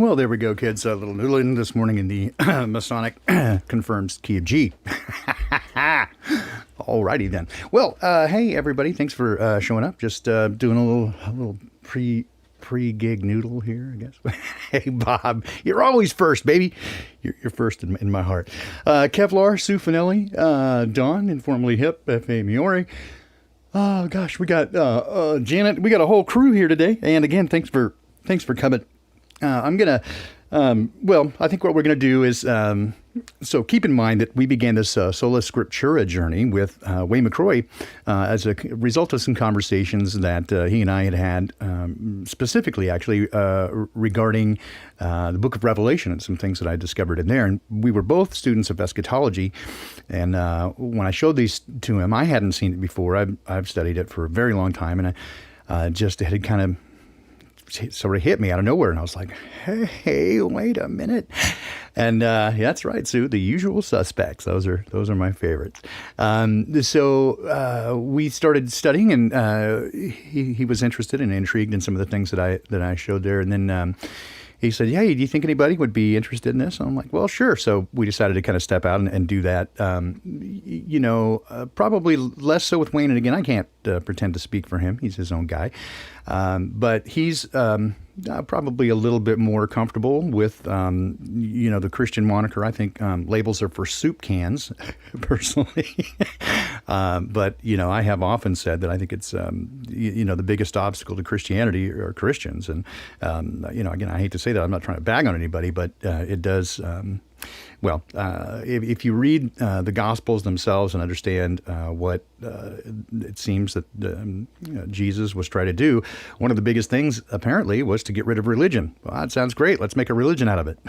Well, there we go, kids. A little noodling this morning in the Masonic confirms key of G. Alrighty then. Well, hey everybody, thanks for showing up. Just doing a little pre-gig noodle here, I guess. Hey Bob, you're always first, baby. You're first in my heart. Kevlar, Sue Finelli, Dawn, informally hip, F.A. Miori. Oh gosh, we got Janet. We got a whole crew here today. And again, thanks for coming. I'm gonna, I think what we're gonna do is, so keep in mind that we began this Sola Scriptura journey with Wayne McCroy as a result of some conversations that he and I had specifically, actually, regarding the Book of Revelation and some things that I discovered in there. And we were both students of eschatology, and when I showed these to him, I hadn't seen it before. I've studied it for a very long time, and I just had kind of sort of hit me out of nowhere, and I was like, hey, wait a minute. And that's right, Sue, the usual suspects. Those are my favorites. So we started studying, and he was interested and intrigued in some of the things that I showed there. And then he said, hey, do you think anybody would be interested in this? And I'm like, well, sure. So we decided to kind of step out and do that. Probably less so with Wayne. And again, I can't pretend to speak for him. He's his own guy. But he's probably a little bit more comfortable with, the Christian moniker. I think labels are for soup cans, personally. But, I have often said that I think it's, the biggest obstacle to Christianity are Christians. And, again, I hate to say that. I'm not trying to bag on anybody, but it does. If you read the Gospels themselves and understand what it seems that Jesus was trying to do, one of the biggest things apparently was to get rid of religion. Well, that sounds great. Let's make a religion out of it.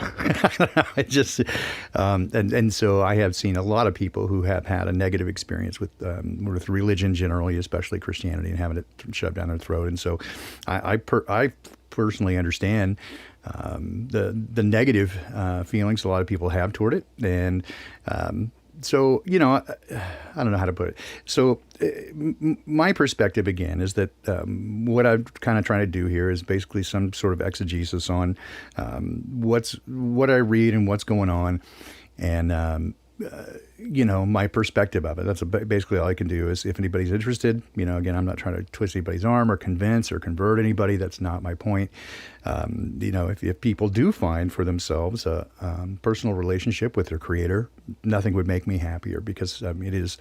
So I have seen a lot of people who have had a negative experience with religion generally, especially Christianity, and having it shoved down their throat. And so I personally understand the negative feelings a lot of people have toward it. And so, I don't know how to put it. So my perspective, again, is that what I'm kind of trying to do here is basically some sort of exegesis on what I read and what's going on. And my perspective of it. That's basically all I can do. Is if anybody's interested, again, I'm not trying to twist anybody's arm or convince or convert anybody. That's not my point. If people do find for themselves a personal relationship with their Creator, nothing would make me happier, because it is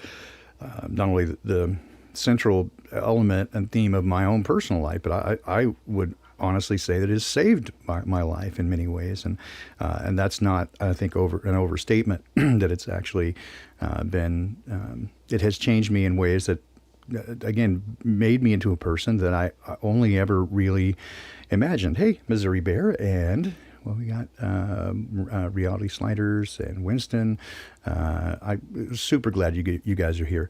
not only the central element and theme of my own personal life, but I would honestly say that it has saved my life in many ways, and that's not, I think, an overstatement. That it's actually been it has changed me in ways that again made me into a person that I only ever really imagined. Hey, Missouri Bear, and we got Reality Sliders and Winston. I'm super glad you guys are here.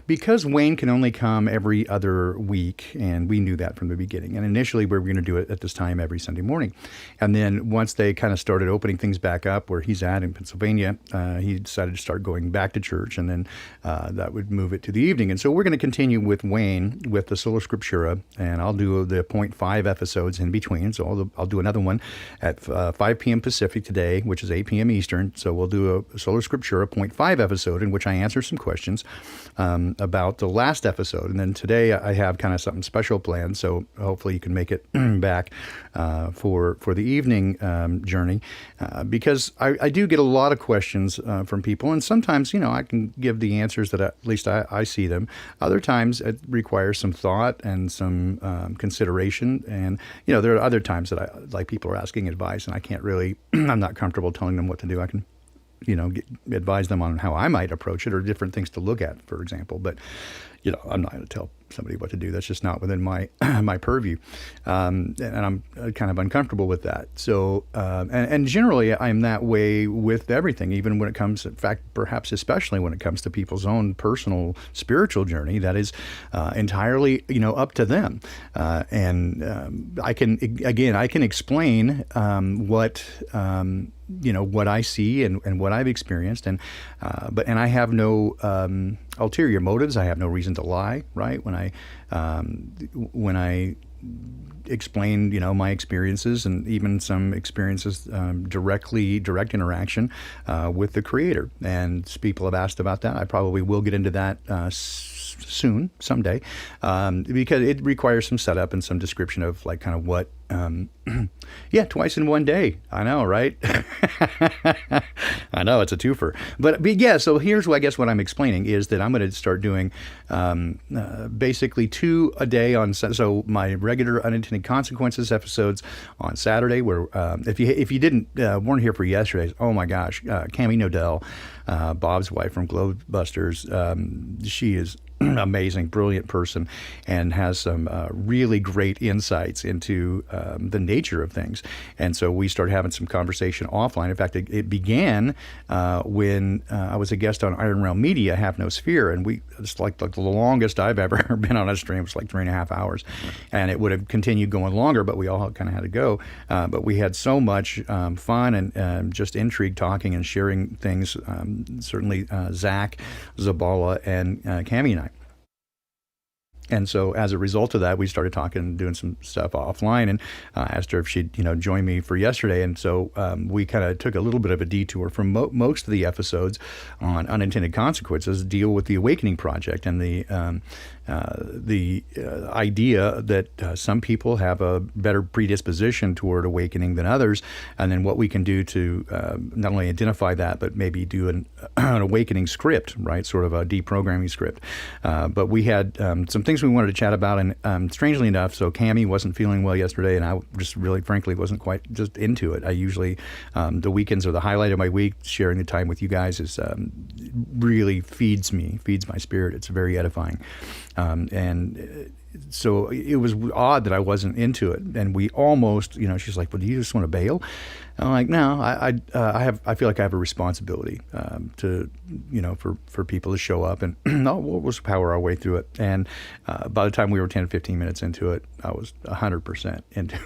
Because Wayne can only come every other week, and we knew that from the beginning. And initially, we were going to do it at this time every Sunday morning. And then once they kind of started opening things back up where he's at in Pennsylvania, he decided to start going back to church, and then that would move it to the evening. And so we're going to continue with Wayne with the Sola Scriptura, and I'll do the 0.5 episodes in between. So I'll do another one at 5 p.m. Pacific today, which is 8 p.m. Eastern. So we'll do a Sola Scriptura 0.5 episode in which I answer some questions about the last episode. And then today I have kind of something special planned, so hopefully you can make it back for the evening journey, because I do get a lot of questions from people, and sometimes, I can give the answers that at least I see them. Other times it requires some thought and some consideration, and, there are other times that people are asking advice, and I can't really, I'm not comfortable telling them what to do. I can advise them on how I might approach it, or different things to look at, for example. But, I'm not going to tell somebody what to do. That's just not within my my purview. And I'm kind of uncomfortable with that. So, and generally I'm that way with everything, even when it comes, in fact, perhaps especially when it comes to people's own personal spiritual journey, that is entirely, up to them. And I can explain what I see and what I've experienced, and I have no ulterior motives. I have no reason to lie, right? When I explain, my experiences and even some experiences direct interaction with the Creator. And people have asked about that. I probably will get into that soon, someday, because it requires some setup and some description of like kind of what. Twice in one day. I know, right? I know, it's a twofer. But yeah, so here's what I guess what I'm explaining is that I'm going to start doing basically 2 a day on. So my regular unintended consequences episodes on Saturday. Where if you weren't here for yesterday's, oh my gosh, Cami Nodell, Bob's wife from Globebusters, she is amazing, brilliant person, and has some really great insights into the nature of things. And so we started having some conversation offline. In fact, it began when I was a guest on Iron Realm Media, Have No Sphere, and it's like the longest I've ever been on a stream. It was like 3.5 hours, and it would have continued going longer, but we all kind of had to go. But we had so much fun and just intrigue talking and sharing things. Certainly Zach, Zabala, and Cami and I. And so as a result of that, we started talking and doing some stuff offline, and asked her if she'd, join me for yesterday. And so we kind of took a little bit of a detour from most of the episodes on unintended consequences, deal with the Awakening Project and the idea that some people have a better predisposition toward awakening than others, and then what we can do to not only identify that, but maybe do an awakening script, right? Sort of a deprogramming script. But we had some things we wanted to chat about, and strangely enough, so Cami wasn't feeling well yesterday, and I just really, frankly, wasn't quite just into it. I usually, the weekends are the highlight of my week. Sharing the time with you guys is really feeds my spirit. It's very edifying. So it was odd that I wasn't into it, and we almost, she's like, "Well, do you just want to bail?" I'm like, "No, I feel like I have a responsibility to, for people to show up, and we'll just power our way through it." And by the time we were 10, 15 minutes into it, I was 100% into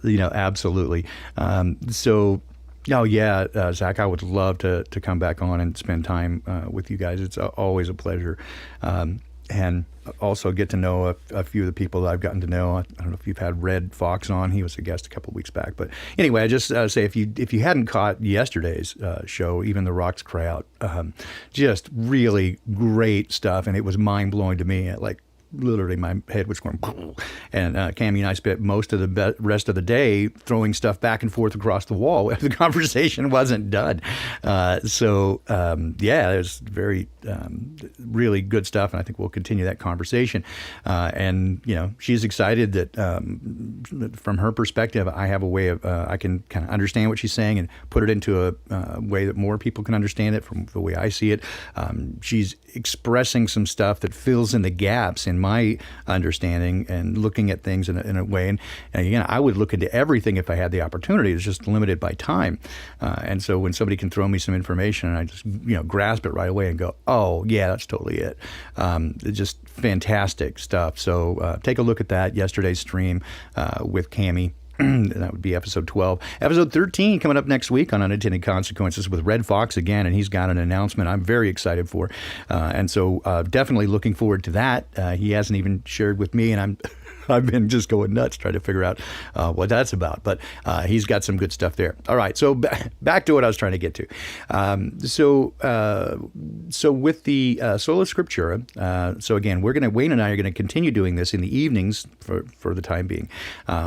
it. Absolutely. Oh yeah, Zach, I would love to come back on and spend time with you guys. It's always a pleasure, and also get to know a few of the people that I've gotten to know. I don't know if you've had Red Fox on; he was a guest a couple of weeks back. But anyway, I just say if you hadn't caught yesterday's show, Even the Rocks Cry Out, just really great stuff, and it was mind blowing to me. Like, literally my head was going, and Cami and I spent most of the rest of the day throwing stuff back and forth across the wall. The conversation wasn't done. It was very, really good stuff, and I think we'll continue that conversation. And she's excited that from her perspective, I have a way of, I can kind of understand what she's saying and put it into a way that more people can understand it from the way I see it. She's expressing some stuff that fills in the gaps in my understanding and looking at things in a way. And again, I would look into everything if I had the opportunity. It's just limited by time. And so when somebody can throw me some information and I just, grasp it right away and go, oh, yeah, that's totally it. It's just fantastic stuff. So take a look at that, yesterday's stream with Cami. That would be episode 12. Episode 13 coming up next week on Unintended Consequences with Red Fox again, and he's got an announcement I'm very excited for. And so definitely looking forward to that. He hasn't even shared with me, and I've been just going nuts trying to figure out what that's about. But he's got some good stuff there. All right, so back to what I was trying to get to. So with the Sola Scriptura, so again, Wayne and I are going to continue doing this in the evenings for the time being,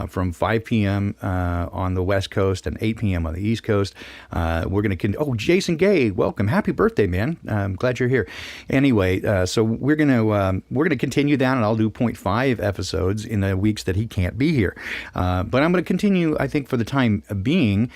from 5 p.m. On the West Coast and 8 p.m. on the East Coast. We're going to Jason Gay, welcome, happy birthday, man! I'm glad you're here. Anyway, so we're going to continue that, and I'll do 0.5 episodes in the weeks that he can't be here. But I'm going to continue, I think, for the time being,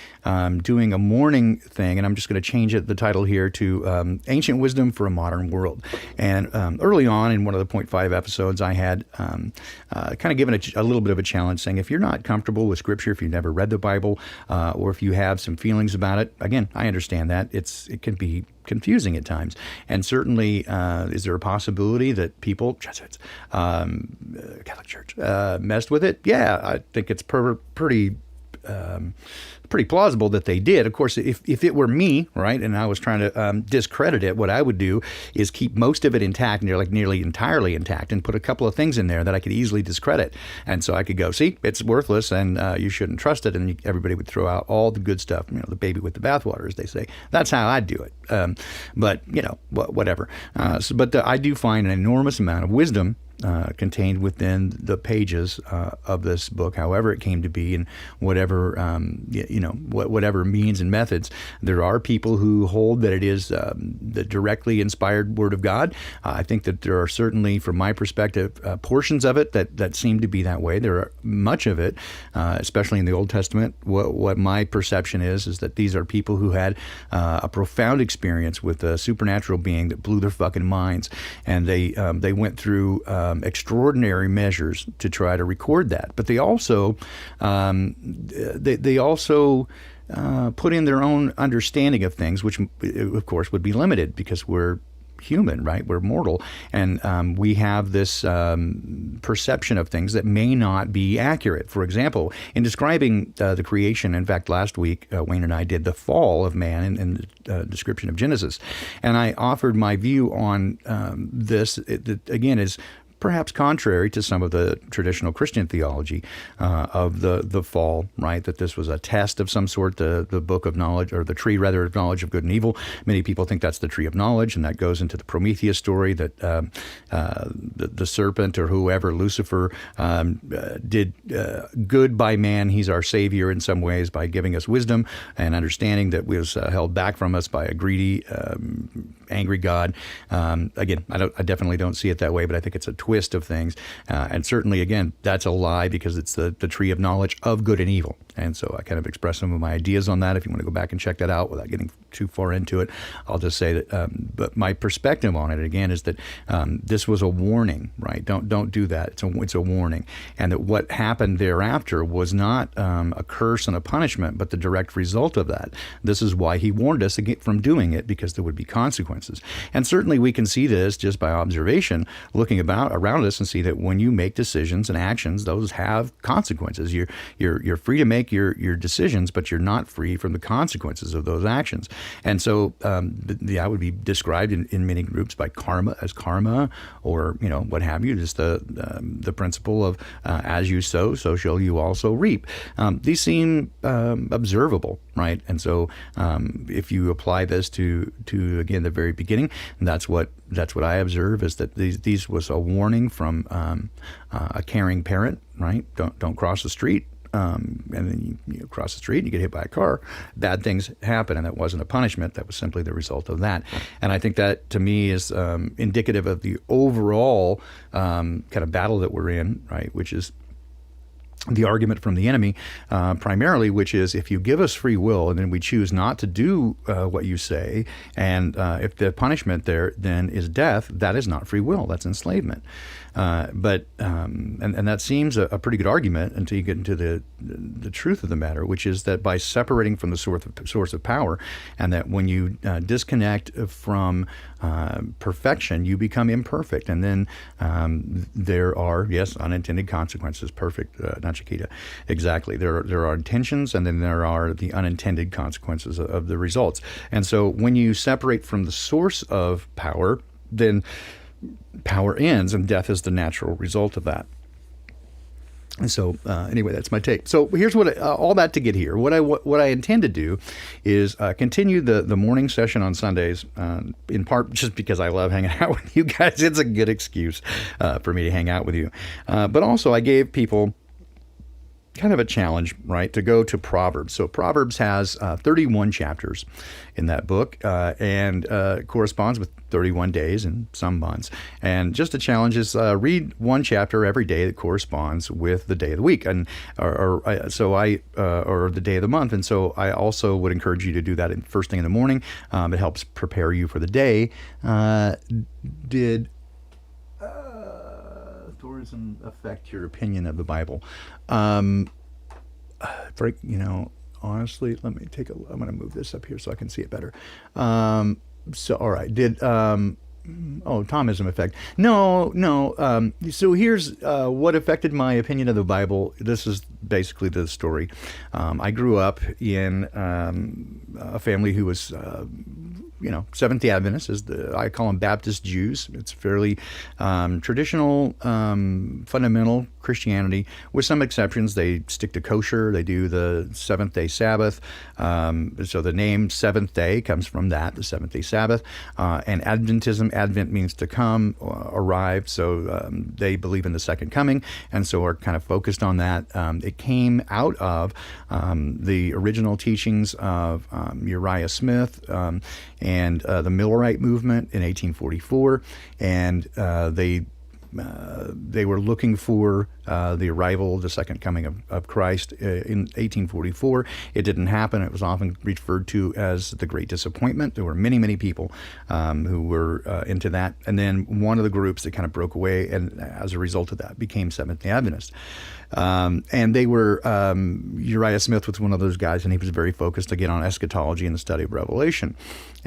doing a morning thing, and I'm just going to change the title here to Ancient Wisdom for a Modern World. And early on in one of the 0.5 episodes, I had kind of given a little bit of a challenge, saying if you're not comfortable with Scripture, if you've never read the Bible, or if you have some feelings about it, again, I understand that. It can be confusing at times. And certainly, is there a possibility that people, Catholic Church, messed with it? Yeah, I think it's pretty pretty plausible that they did. Of course, if it were me, right, and I was trying to discredit it, what I would do is keep most of it intact, nearly entirely intact, and put a couple of things in there that I could easily discredit. And so I could go, see, it's worthless, and you shouldn't trust it, and everybody would throw out all the good stuff, the baby with the bathwater, as they say. That's how I'd do it. But, whatever. But I do find an enormous amount of wisdom contained within the pages of this book, however it came to be, and whatever whatever means and methods. There are people who hold that it is the directly inspired Word of God. I think that there are certainly, from my perspective, portions of it that seem to be that way. There are much of it, especially in the Old Testament. What my perception is that these are people who had a profound experience with a supernatural being that blew their fucking minds, and they went through extraordinary measures to try to record that. But they also put in their own understanding of things, which of course would be limited because we're human, right? We're mortal, and we have this perception of things that may not be accurate. For example, in describing the creation, in fact, last week, Wayne and I did the fall of man in the description of Genesis, and I offered my view on this. It, again, is perhaps contrary to some of the traditional Christian theology of the fall, right? That this was a test of some sort, the book of knowledge, or the tree, rather, of knowledge of good and evil. Many people think that's the tree of knowledge, and that goes into the Prometheus story that the serpent, or whoever, Lucifer, did good by man. He's our savior in some ways by giving us wisdom and understanding that was held back from us by a greedy, angry God. Again, I definitely don't see it that way, but I think it's a twist of things, and certainly, again, that's a lie, because it's the tree of knowledge of good and evil. And so I kind of express some of my ideas on that. If you want to go back and check that out without getting too far into it, I'll just say that. But my perspective on it, again, is that this was a warning, right? Don't do that. It's a warning, and that what happened thereafter was not a curse and a punishment, but the direct result of that. This is why he warned us from doing it, because there would be consequences. And certainly we can see this just by observation, looking around us, and see that when you make decisions and actions, those have consequences. You're free to make your decisions, but you're not free from the consequences of those actions. And so that would be described in many groups by karma, or what have you. Just the principle of as you sow, so shall you also reap. These seem observable, right? And so if you apply this to again the very beginning, that's what I observe, is that these was a warning from a caring parent, right? Don't cross the street. And then you cross the street and you get hit by a car. Bad things happen, and that wasn't a punishment. That was simply the result of that. And I think that, to me, is indicative of the overall kind of battle that we're in, right? Which is the argument from the enemy, primarily, which is, if you give us free will and then we choose not to do what you say, and if the punishment there then is death, that is not free will. That's enslavement. But that seems a pretty good argument until you get into the truth of the matter, which is that by separating from the source of power, and that when you disconnect from perfection, you become imperfect, and then there are, yes, unintended consequences. Perfect, not Chiquita. Exactly. There are intentions, and then there are the unintended consequences of the results. And so when you separate from the source of power, then power ends, and death is the natural result of that. And so, anyway, that's my take. So here's what all that to get here. What I intend to do is continue the morning session on Sundays, in part just because I love hanging out with you guys. It's a good excuse for me to hang out with you. But also, I gave people kind of a challenge, right, to go to Proverbs. So Proverbs has 31 chapters in that book, and corresponds with 31 days and some months. And just a challenge is read one chapter every day that corresponds with the day of the week, and or the day of the month. And so I also would encourage you to do that first thing in the morning. It helps prepare you for the day. Did tourism affect your opinion of the Bible? Honestly, let me I'm going to move this up here so I can see it better. So, all right. Thomism effect. No. So here's what affected my opinion of the Bible. This is basically the story. I grew up in a family who was Seventh-day Adventists, I call them Baptist Jews. It's fairly traditional, fundamental Christianity, with some exceptions. They stick to kosher. They do the seventh-day Sabbath. So the name Seventh Day comes from that, the seventh-day Sabbath. And Adventism, Advent means to come, arrive. So they believe in the second coming, and so are kind of focused on that. It came out of the original teachings of Uriah Smith and the Millerite movement in 1844, and they were looking for the arrival, the second coming of Christ in 1844. It didn't happen. It was often referred to as the Great Disappointment. There were many, many people who were into that. And then one of the groups that kind of broke away, and as a result of that, became Seventh-day Adventists. And they were, Uriah Smith was one of those guys, and he was very focused again on eschatology and the study of Revelation.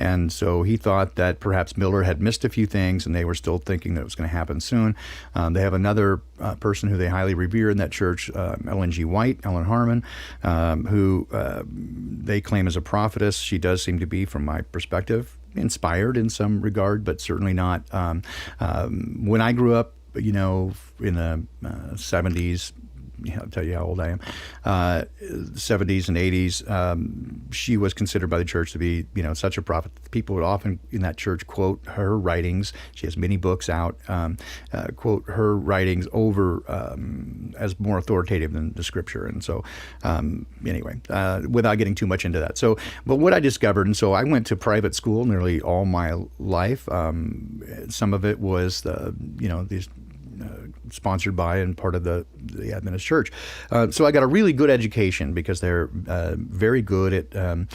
And so he thought that perhaps Miller had missed a few things, and they were still thinking that it was going to happen soon. They have another person who they highly revere in that church, Ellen G. White, Ellen Harmon, who they claim is a prophetess. She does seem to be, from my perspective, inspired in some regard, but certainly not. When I grew up, in the 70s, I'll tell you how old I am, 70s and 80s, she was considered by the church to be, such a prophet. People would often in that church quote her writings. She has many books out, quote her writings over as more authoritative than the scripture. And so anyway, without getting too much into that. So, but what I discovered, and so I went to private school nearly all my life. Some of it was, these sponsored by and part of the Adventist Church. So I got a really good education because they're very good at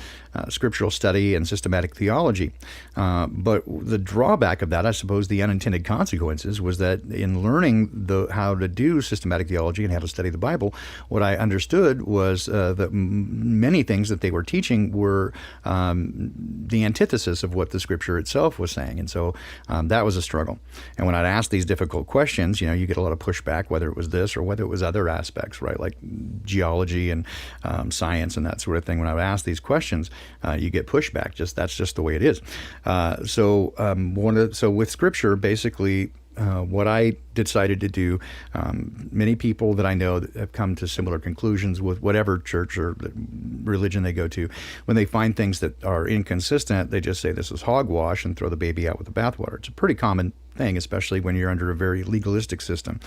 scriptural study and systematic theology. But the drawback of that, I suppose the unintended consequences, was that in learning how to do systematic theology and how to study the Bible, what I understood was that many things that they were teaching were the antithesis of what the scripture itself was saying. And so that was a struggle. And when I'd ask these difficult questions, you get a lot of pushback, whether it was this or whether it was other aspects, right, like geology and science and that sort of thing. When I would ask these questions, you get pushback. That's just the way it is. So with Scripture, basically, what I decided to do, many people that I know that have come to similar conclusions with whatever church or religion they go to, when they find things that are inconsistent, they just say this is hogwash and throw the baby out with the bathwater. It's a pretty common thing, especially when you're under a very legalistic system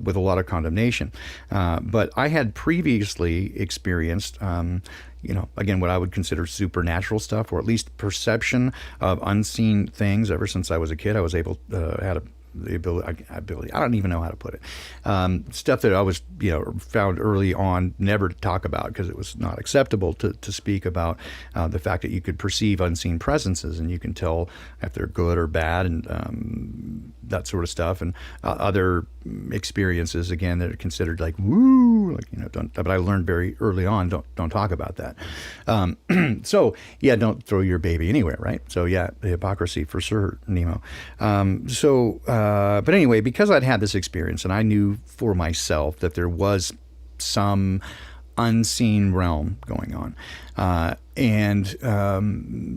with a lot of condemnation. But I had previously experienced again, what I would consider supernatural stuff, or at least perception of unseen things. Ever since I was a kid, I was able had the ability, I don't even know how to put it. Stuff that I was, found early on never to talk about because it was not acceptable to speak about the fact that you could perceive unseen presences and you can tell if they're good or bad and that sort of stuff. And other experiences, again, that are considered like, woo, but I learned very early on, don't talk about that. So, yeah, don't throw your baby anywhere, right? So, yeah, the hypocrisy for sure, Nemo. But anyway, because I'd had this experience and I knew for myself that there was some unseen realm going on.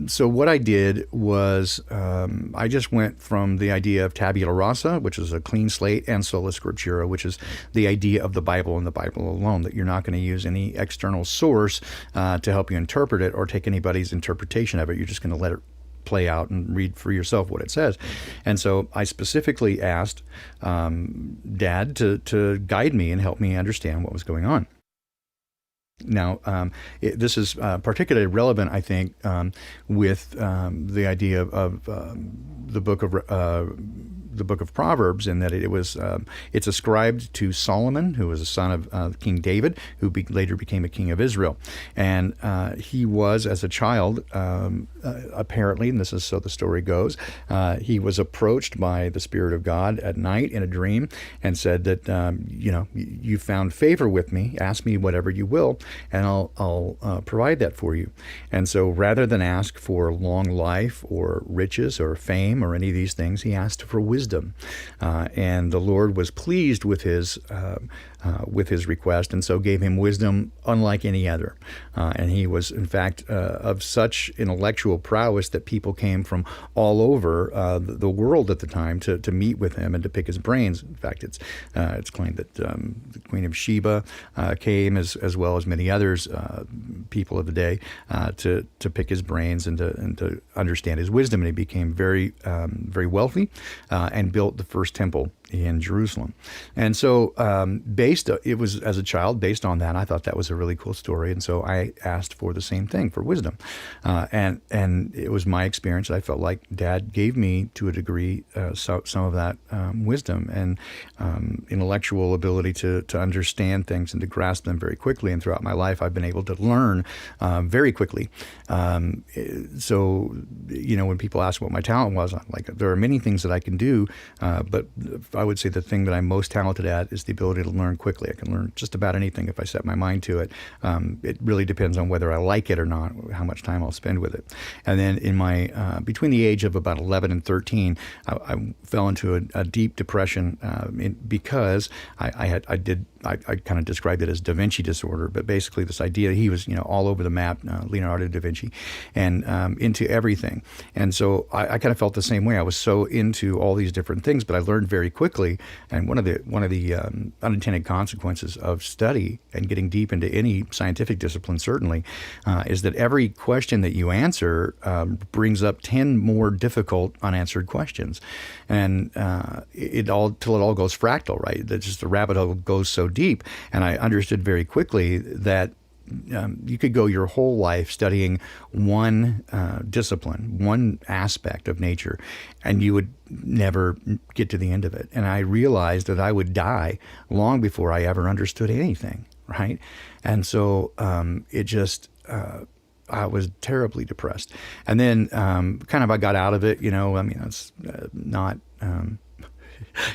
So what I did was I just went from the idea of tabula rasa, which is a clean slate, and sola scriptura, which is the idea of the Bible and the Bible alone, that you're not going to use any external source to help you interpret it or take anybody's interpretation of it. You're just going to let it play out and read for yourself what it says. And so I specifically asked Dad to guide me and help me understand what was going on. Now, this is particularly relevant, I think, with the idea of the book of Proverbs, in that it's ascribed to Solomon, who was a son of King David, who later became a king of Israel. And he was, as a child, apparently, and this is so the story goes, he was approached by the Spirit of God at night in a dream and said that, you found favor with me, ask me whatever you will, and I'll provide that for you. And so rather than ask for long life or riches or fame or any of these things, he asked for wisdom. And the Lord was pleased with his request, and so gave him wisdom unlike any other. And he was, in fact, of such intellectual prowess that people came from all over the world at the time to meet with him and to pick his brains. In fact, it's claimed that the Queen of Sheba came, as well as many others, people of the day, to pick his brains and to understand his wisdom. And he became very wealthy and built the first temple in Jerusalem. And so it was as a child, based on that, I thought that was a really cool story. And so I asked for the same thing, for wisdom. And it was my experience that I felt like Dad gave me, to a degree, some of that wisdom and intellectual ability to understand things and to grasp them very quickly. And throughout my life, I've been able to learn very quickly. So, when people ask what my talent was, I'm like, there are many things that I can do, but I would say the thing that I'm most talented at is the ability to learn quickly. I can learn just about anything if I set my mind to it. It really depends on whether I like it or not, how much time I'll spend with it. And then in my between the age of about 11 and 13, I fell into a deep depression because I kind of described it as Da Vinci disorder, but basically this idea that he was all over the map, Leonardo da Vinci, and into everything. And so I kind of felt the same way. I was so into all these different things, but I learned very quickly. And one of the unintended consequences of study and getting deep into any scientific discipline, certainly, is that every question that you answer brings up 10 more difficult unanswered questions, and till it all goes fractal, right? That just the rabbit hole goes so deep. And I understood very quickly that you could go your whole life studying one discipline, one aspect of nature, and you would never get to the end of it. And I realized that I would die long before I ever understood anything, right? And so it just... I was terribly depressed. And then I got out of it, that's not...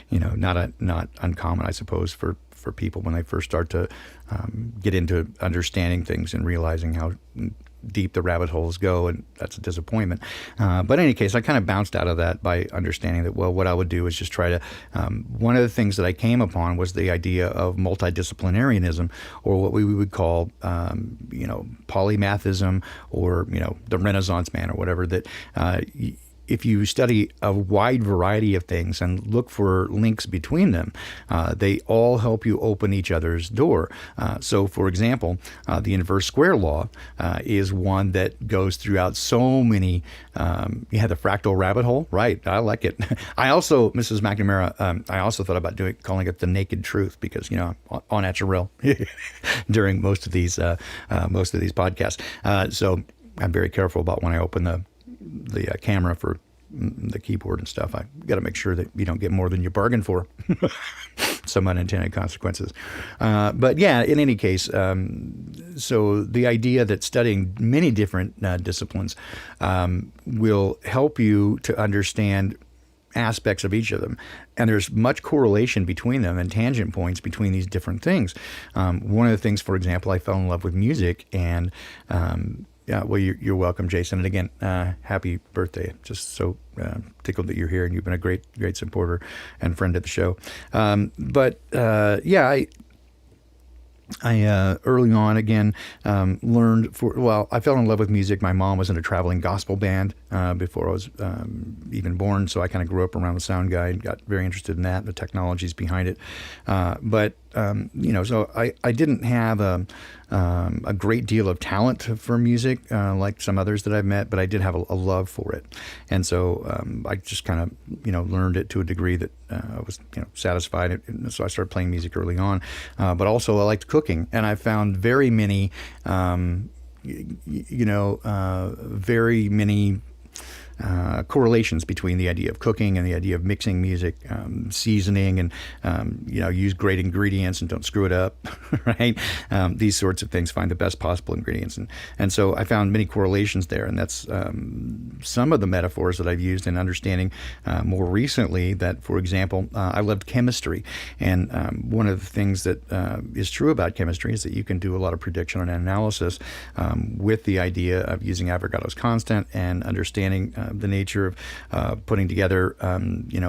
not uncommon, I suppose, for people when they first start to get into understanding things and realizing how deep the rabbit holes go, and that's a disappointment. But in any case, I kind of bounced out of that by understanding that, well, what I would do is just try to, one of the things that I came upon was the idea of multidisciplinarianism, or what we would call, polymathism, or, the Renaissance man, or whatever, that if you study a wide variety of things and look for links between them, they all help you open each other's door. So, for example, the inverse square law is one that goes throughout so many. The fractal rabbit hole, right? I like it. I also, Mrs. McNamara, I also thought about calling it the naked truth, because all natural during most of these podcasts. So I'm very careful about when I open the camera for the keyboard and stuff. I got to make sure that you don't get more than you bargained for. Some unintended consequences. But yeah, in any case, so the idea that studying many different disciplines will help you to understand aspects of each of them. And there's much correlation between them and tangent points between these different things. One of the things, for example, I fell in love with music, and yeah, well, you're welcome, Jason. And again, happy birthday. Just so tickled that you're here, and you've been a great supporter and friend of the show. I early on, again, learned I fell in love with music. My mom was in a traveling gospel band before I was even born, so I kind of grew up around the sound guy and got very interested in that and the technologies behind it. So I didn't have a great deal of talent for music like some others that I've met, but I did have a love for it. And so I just kind of, learned it to a degree that I was, satisfied. And so I started playing music early on. But also I liked cooking, and I found very many, very many correlations between the idea of cooking and the idea of mixing music, seasoning, and use great ingredients and don't screw it up, right? These sorts of things, find the best possible ingredients, and so I found many correlations there, and that's some of the metaphors that I've used in understanding more recently. That, for example, I loved chemistry, and one of the things that is true about chemistry is that you can do a lot of prediction and analysis with the idea of using Avogadro's constant and understanding the nature of putting together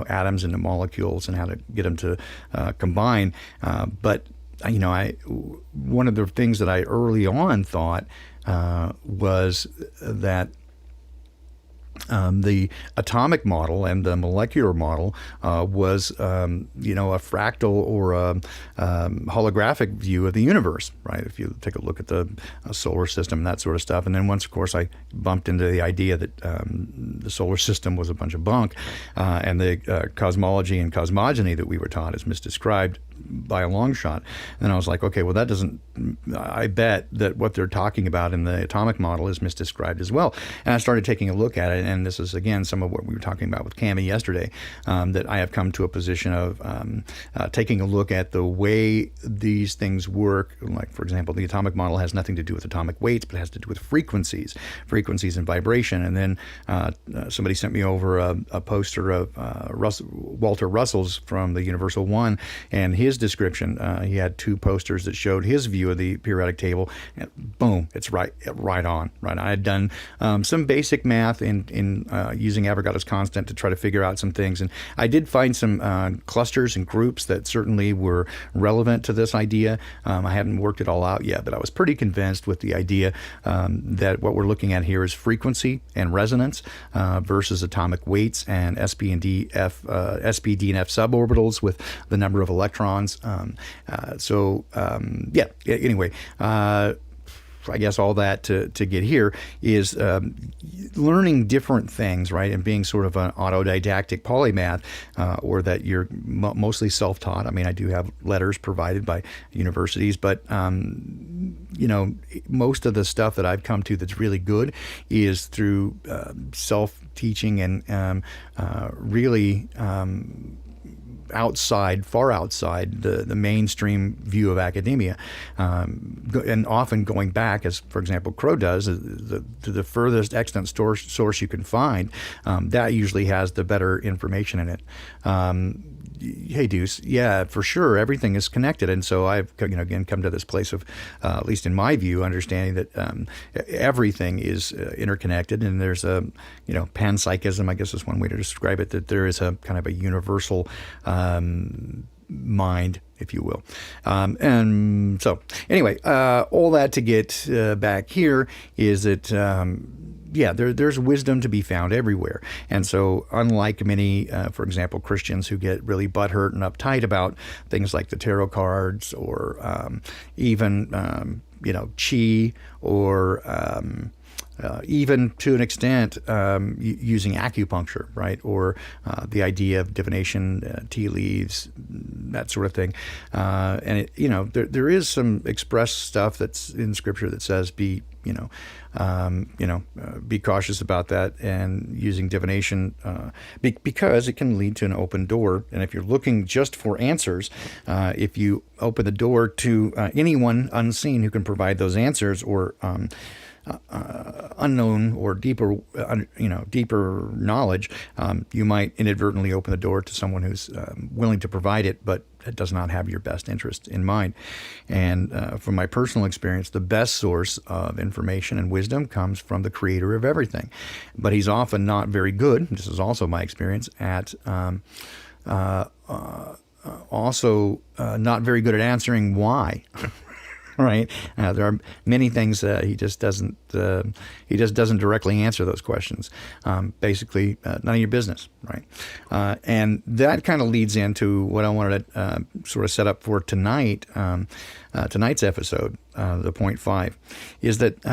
atoms into molecules and how to get them to combine. But one of the things that I early on thought was that the atomic model and the molecular model was, a fractal or a holographic view of the universe, right? If you take a look at the solar system and that sort of stuff. And then once, of course, I bumped into the idea that the solar system was a bunch of bunk, and the cosmology and cosmogony that we were taught is misdescribed by a long shot. And I was like, okay, well, I bet that what they're talking about in the atomic model is misdescribed as well. And I started taking a look at it, and this is, again, some of what we were talking about with Cami yesterday, that I have come to a position of taking a look at the way these things work. Like, for example, the atomic model has nothing to do with atomic weights, but it has to do with frequencies and vibration. And then somebody sent me over a poster of Walter Russell's from the Universal One, and his description, he had two posters that showed his view of the periodic table, and boom, it's right on. I had done some basic math in using Avogadro's constant to try to figure out some things, and I did find some clusters and groups that certainly were relevant to this idea. I haven't worked it all out yet, but I was pretty convinced with the idea that what we're looking at here is frequency and resonance versus atomic weights and SP, D, and F suborbitals with the number of electrons. Anyway, I guess all that to get here is learning different things, right? And being sort of an autodidactic polymath, or that you're mostly self-taught. I mean, I do have letters provided by universities, but most of the stuff that I've come to that's really good is through self-teaching and really far outside the mainstream view of academia, and often going back, as for example Crow does, to the furthest extant source you can find. That usually has the better information in it. Hey, Deuce, yeah, for sure, everything is connected, and so I've again come to this place of, at least in my view, understanding that everything is interconnected, and there's a panpsychism, I guess is one way to describe it, that there is a kind of a universal mind, if you will. And so anyway, all that to get back here is that there's wisdom to be found everywhere. And so unlike many, for example, Christians who get really butthurt and uptight about things like the tarot cards or even, chi, or even to an extent using acupuncture, right? Or the idea of divination, tea leaves, that sort of thing. And there is some express stuff that's in Scripture that says be cautious about that and using divination, because it can lead to an open door. And if you're looking just for answers, if you open the door to anyone unseen who can provide those answers, or unknown or deeper knowledge, you might inadvertently open the door to someone who's willing to provide it, but it does not have your best interest in mind. And from my personal experience, the best source of information and wisdom comes from the creator of everything. But he's often not very good, this is also my experience, at also not very good at answering why. Right? There are many things he just doesn't directly answer those questions. Basically, none of your business, right? And that kind of leads into what I wanted to sort of set up for tonight. Tonight's episode, the point 5, is that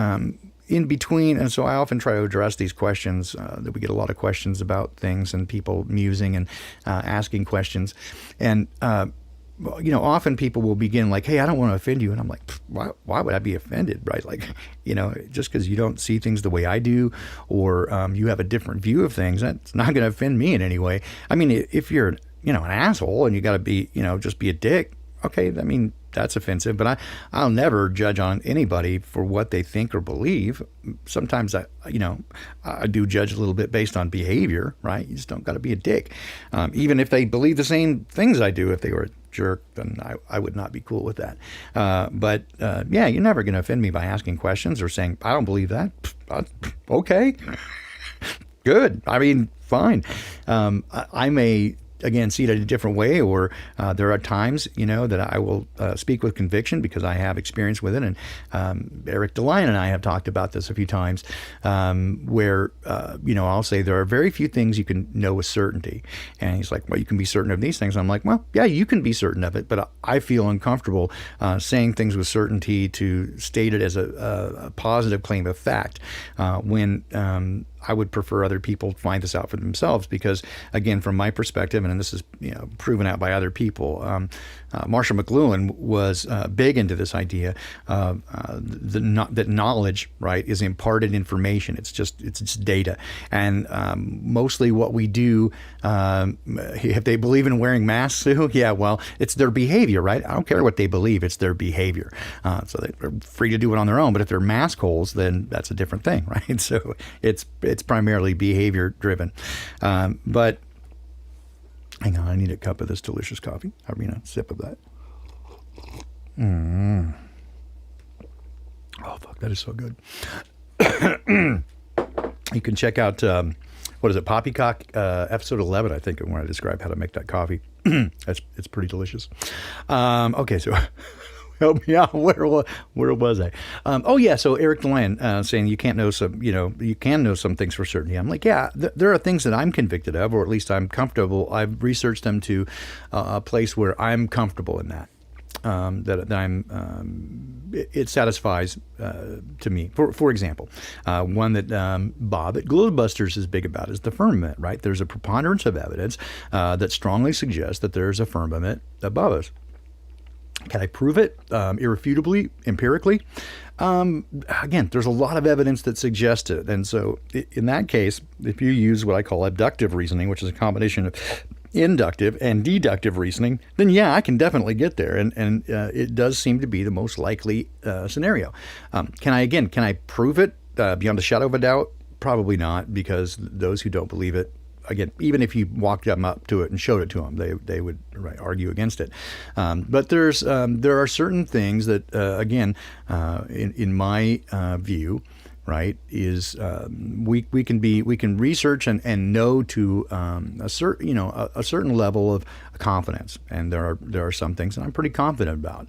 in between, and so I often try to address these questions, that we get a lot of questions about things and people musing and asking questions, and often people will begin like, hey, I don't want to offend you. And I'm like, why would I be offended, right? Like, just because you don't see things the way I do, or you have a different view of things, that's not going to offend me in any way. I mean, if you're, an asshole and you got to be, just be a dick, okay, I mean, that's offensive, but I'll never judge on anybody for what they think or believe. Sometimes I do judge a little bit based on behavior, right? You just don't got to be a dick. Even if they believe the same things I do, if they were a jerk, then I would not be cool with that. But you're never going to offend me by asking questions or saying, I don't believe that. Okay, good. I mean, fine. I may, again, see it a different way, or there are times, that I will speak with conviction because I have experience with it. And Eric DeLion and I have talked about this a few times, where, I'll say there are very few things you can know with certainty. And he's like, well, you can be certain of these things. I'm like, well, yeah, you can be certain of it, but I feel uncomfortable saying things with certainty to state it as a positive claim of fact when I would prefer other people find this out for themselves because, again, from my perspective, and this is proven out by other people, Marshall McLuhan was big into this idea that knowledge, right, is imparted information. It's just data, and mostly what we do, if they believe in wearing masks, yeah, well, it's their behavior, right? I don't care what they believe; it's their behavior. So they're free to do it on their own. But if they're mask holes, then that's a different thing, right? So it's primarily behavior driven. But hang on, I need a cup of this delicious coffee. I mean, a sip of that. Oh, fuck, that is so good. You can check out, what is it, Poppycock, episode 11, I think, when I describe how to make that coffee. It's pretty delicious. Okay, so... Help me out. Where was I? So Eric DeLion saying you can't know some, you can know some things for certainty. I'm like, yeah, there are things that I'm convicted of, or at least I'm comfortable. I've researched them to a place where I'm comfortable in that. That I'm, it satisfies to me. For example, one that Bob at Globebusters is big about is the firmament, right? There's a preponderance of evidence that strongly suggests that there's a firmament above us. Can I prove it irrefutably, empirically? Again, there's a lot of evidence that suggests it. And so in that case, if you use what I call abductive reasoning, which is a combination of inductive and deductive reasoning, then yeah, I can definitely get there. And it does seem to be the most likely scenario. Can I prove it beyond a shadow of a doubt? Probably not, because those who don't believe it, again, even if you walked them up to it and showed it to them, they would argue against it. But there are certain things that, again, in my view, right, is we can research and know to a certain level of confidence, and there are some things that I'm pretty confident about,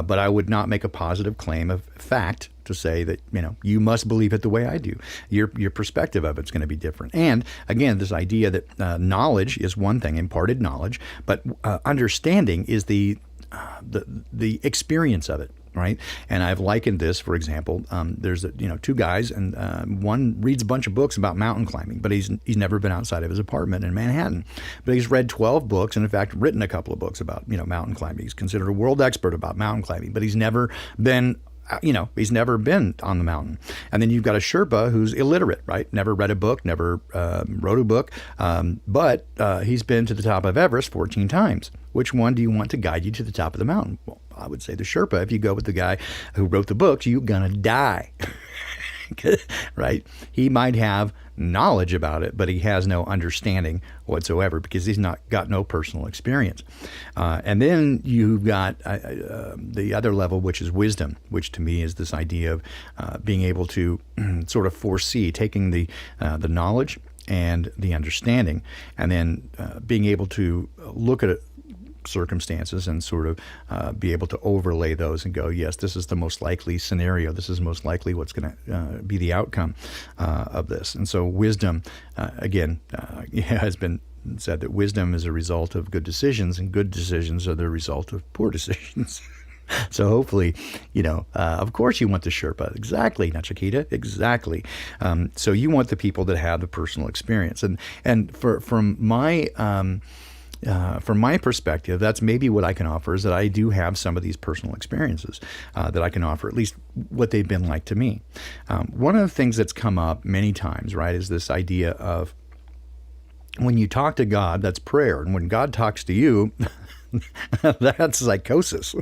but I would not make a positive claim of fact to say that you must believe it the way I do. Your perspective of it's going to be different. And again, this idea that knowledge is one thing, imparted knowledge, but understanding is the experience of it. Right, and I've likened this, for example, there's two guys, and one reads a bunch of books about mountain climbing, but he's never been outside of his apartment in Manhattan. But he's read 12 books, and in fact, written a couple of books about mountain climbing. He's considered a world expert about mountain climbing, but he's never been he's never been on the mountain. And then you've got a Sherpa who's illiterate, right? Never read a book, never wrote a book, but he's been to the top of Everest 14 times. Which one do you want to guide you to the top of the mountain? Well, I would say the Sherpa. If you go with the guy who wrote the books, you're going to die, right? He might have knowledge about it, but he has no understanding whatsoever because he's not got no personal experience. And then you've got the other level, which is wisdom, which to me is this idea of being able to sort of foresee, taking the knowledge and the understanding, and then being able to look at it, circumstances and sort of be able to overlay those and go, yes, this is the most likely scenario. This is most likely what's going to be the outcome of this. And so wisdom, again, has been said that wisdom is a result of good decisions, and good decisions are the result of poor decisions. So hopefully, of course you want the Sherpa. Exactly, Nachikita. Exactly. So you want the people that have the personal experience. And from my from my perspective, that's maybe what I can offer, is that I do have some of these personal experiences that I can offer, at least what they've been like to me. One of the things that's come up many times, right, is this idea of when you talk to God, that's prayer. And when God talks to you, that's psychosis.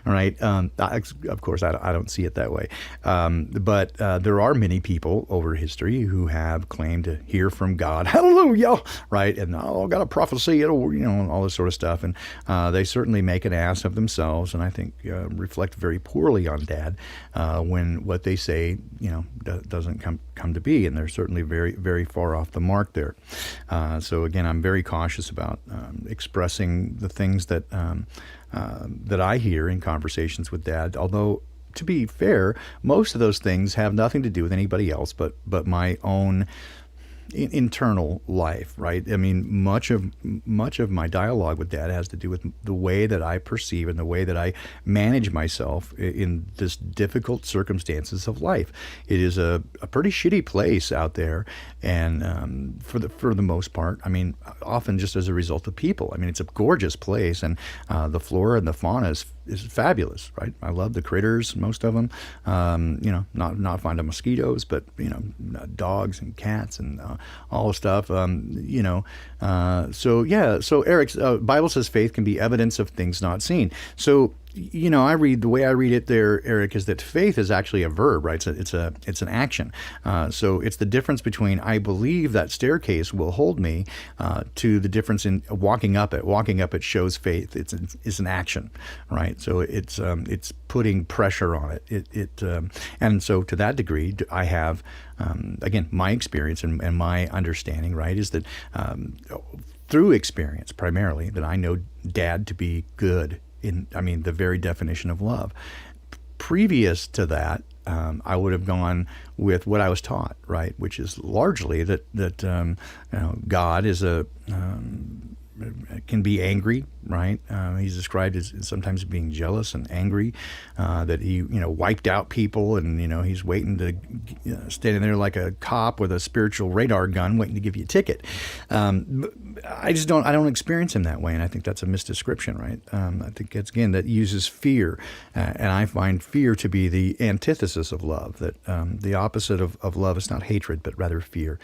Right. Of course, I don't see it that way. But there are many people over history who have claimed to hear from God. Hallelujah. Right. And got a prophecy, all this sort of stuff. And they certainly make an ass of themselves. And I think reflect very poorly on Dad when what they say, doesn't come to be. And they're certainly very, very far off the mark there. So again, I'm very cautious about expressing the things that that I hear in conversations with Dad, although, to be fair, most of those things have nothing to do with anybody else but my own internal life, right? I mean, much of my dialogue with Dad has to do with the way that I perceive and the way that I manage myself in this difficult circumstances of life. It is a pretty shitty place out there, and for the most part, I mean, often just as a result of people. I mean, it's a gorgeous place, and the flora and the fauna is fabulous, right? I love the critters, most of them. Not fond of mosquitoes, but dogs and cats and all the stuff. So Eric's Bible says faith can be evidence of things not seen. So the way I read it there, Eric, is that faith is actually a verb, right? It's an action. So it's the difference between I believe that staircase will hold me to the difference in walking up it. Walking up it shows faith. It's an action, right? So it's putting pressure on it. And so to that degree, I have again my experience and my understanding, right, is that through experience primarily that I know Dad to be good. The very definition of love. Previous to that, I would have gone with what I was taught, right, which is largely that God is can be angry, right? He's described as sometimes being jealous and angry, that he, wiped out people, and, he's waiting to, standing there like a cop with a spiritual radar gun waiting to give you a ticket. I don't experience him that way, and I think that's a misdescription, right? I think it's, again, that uses fear, and I find fear to be the antithesis of love, that the opposite of love is not hatred, but rather fear.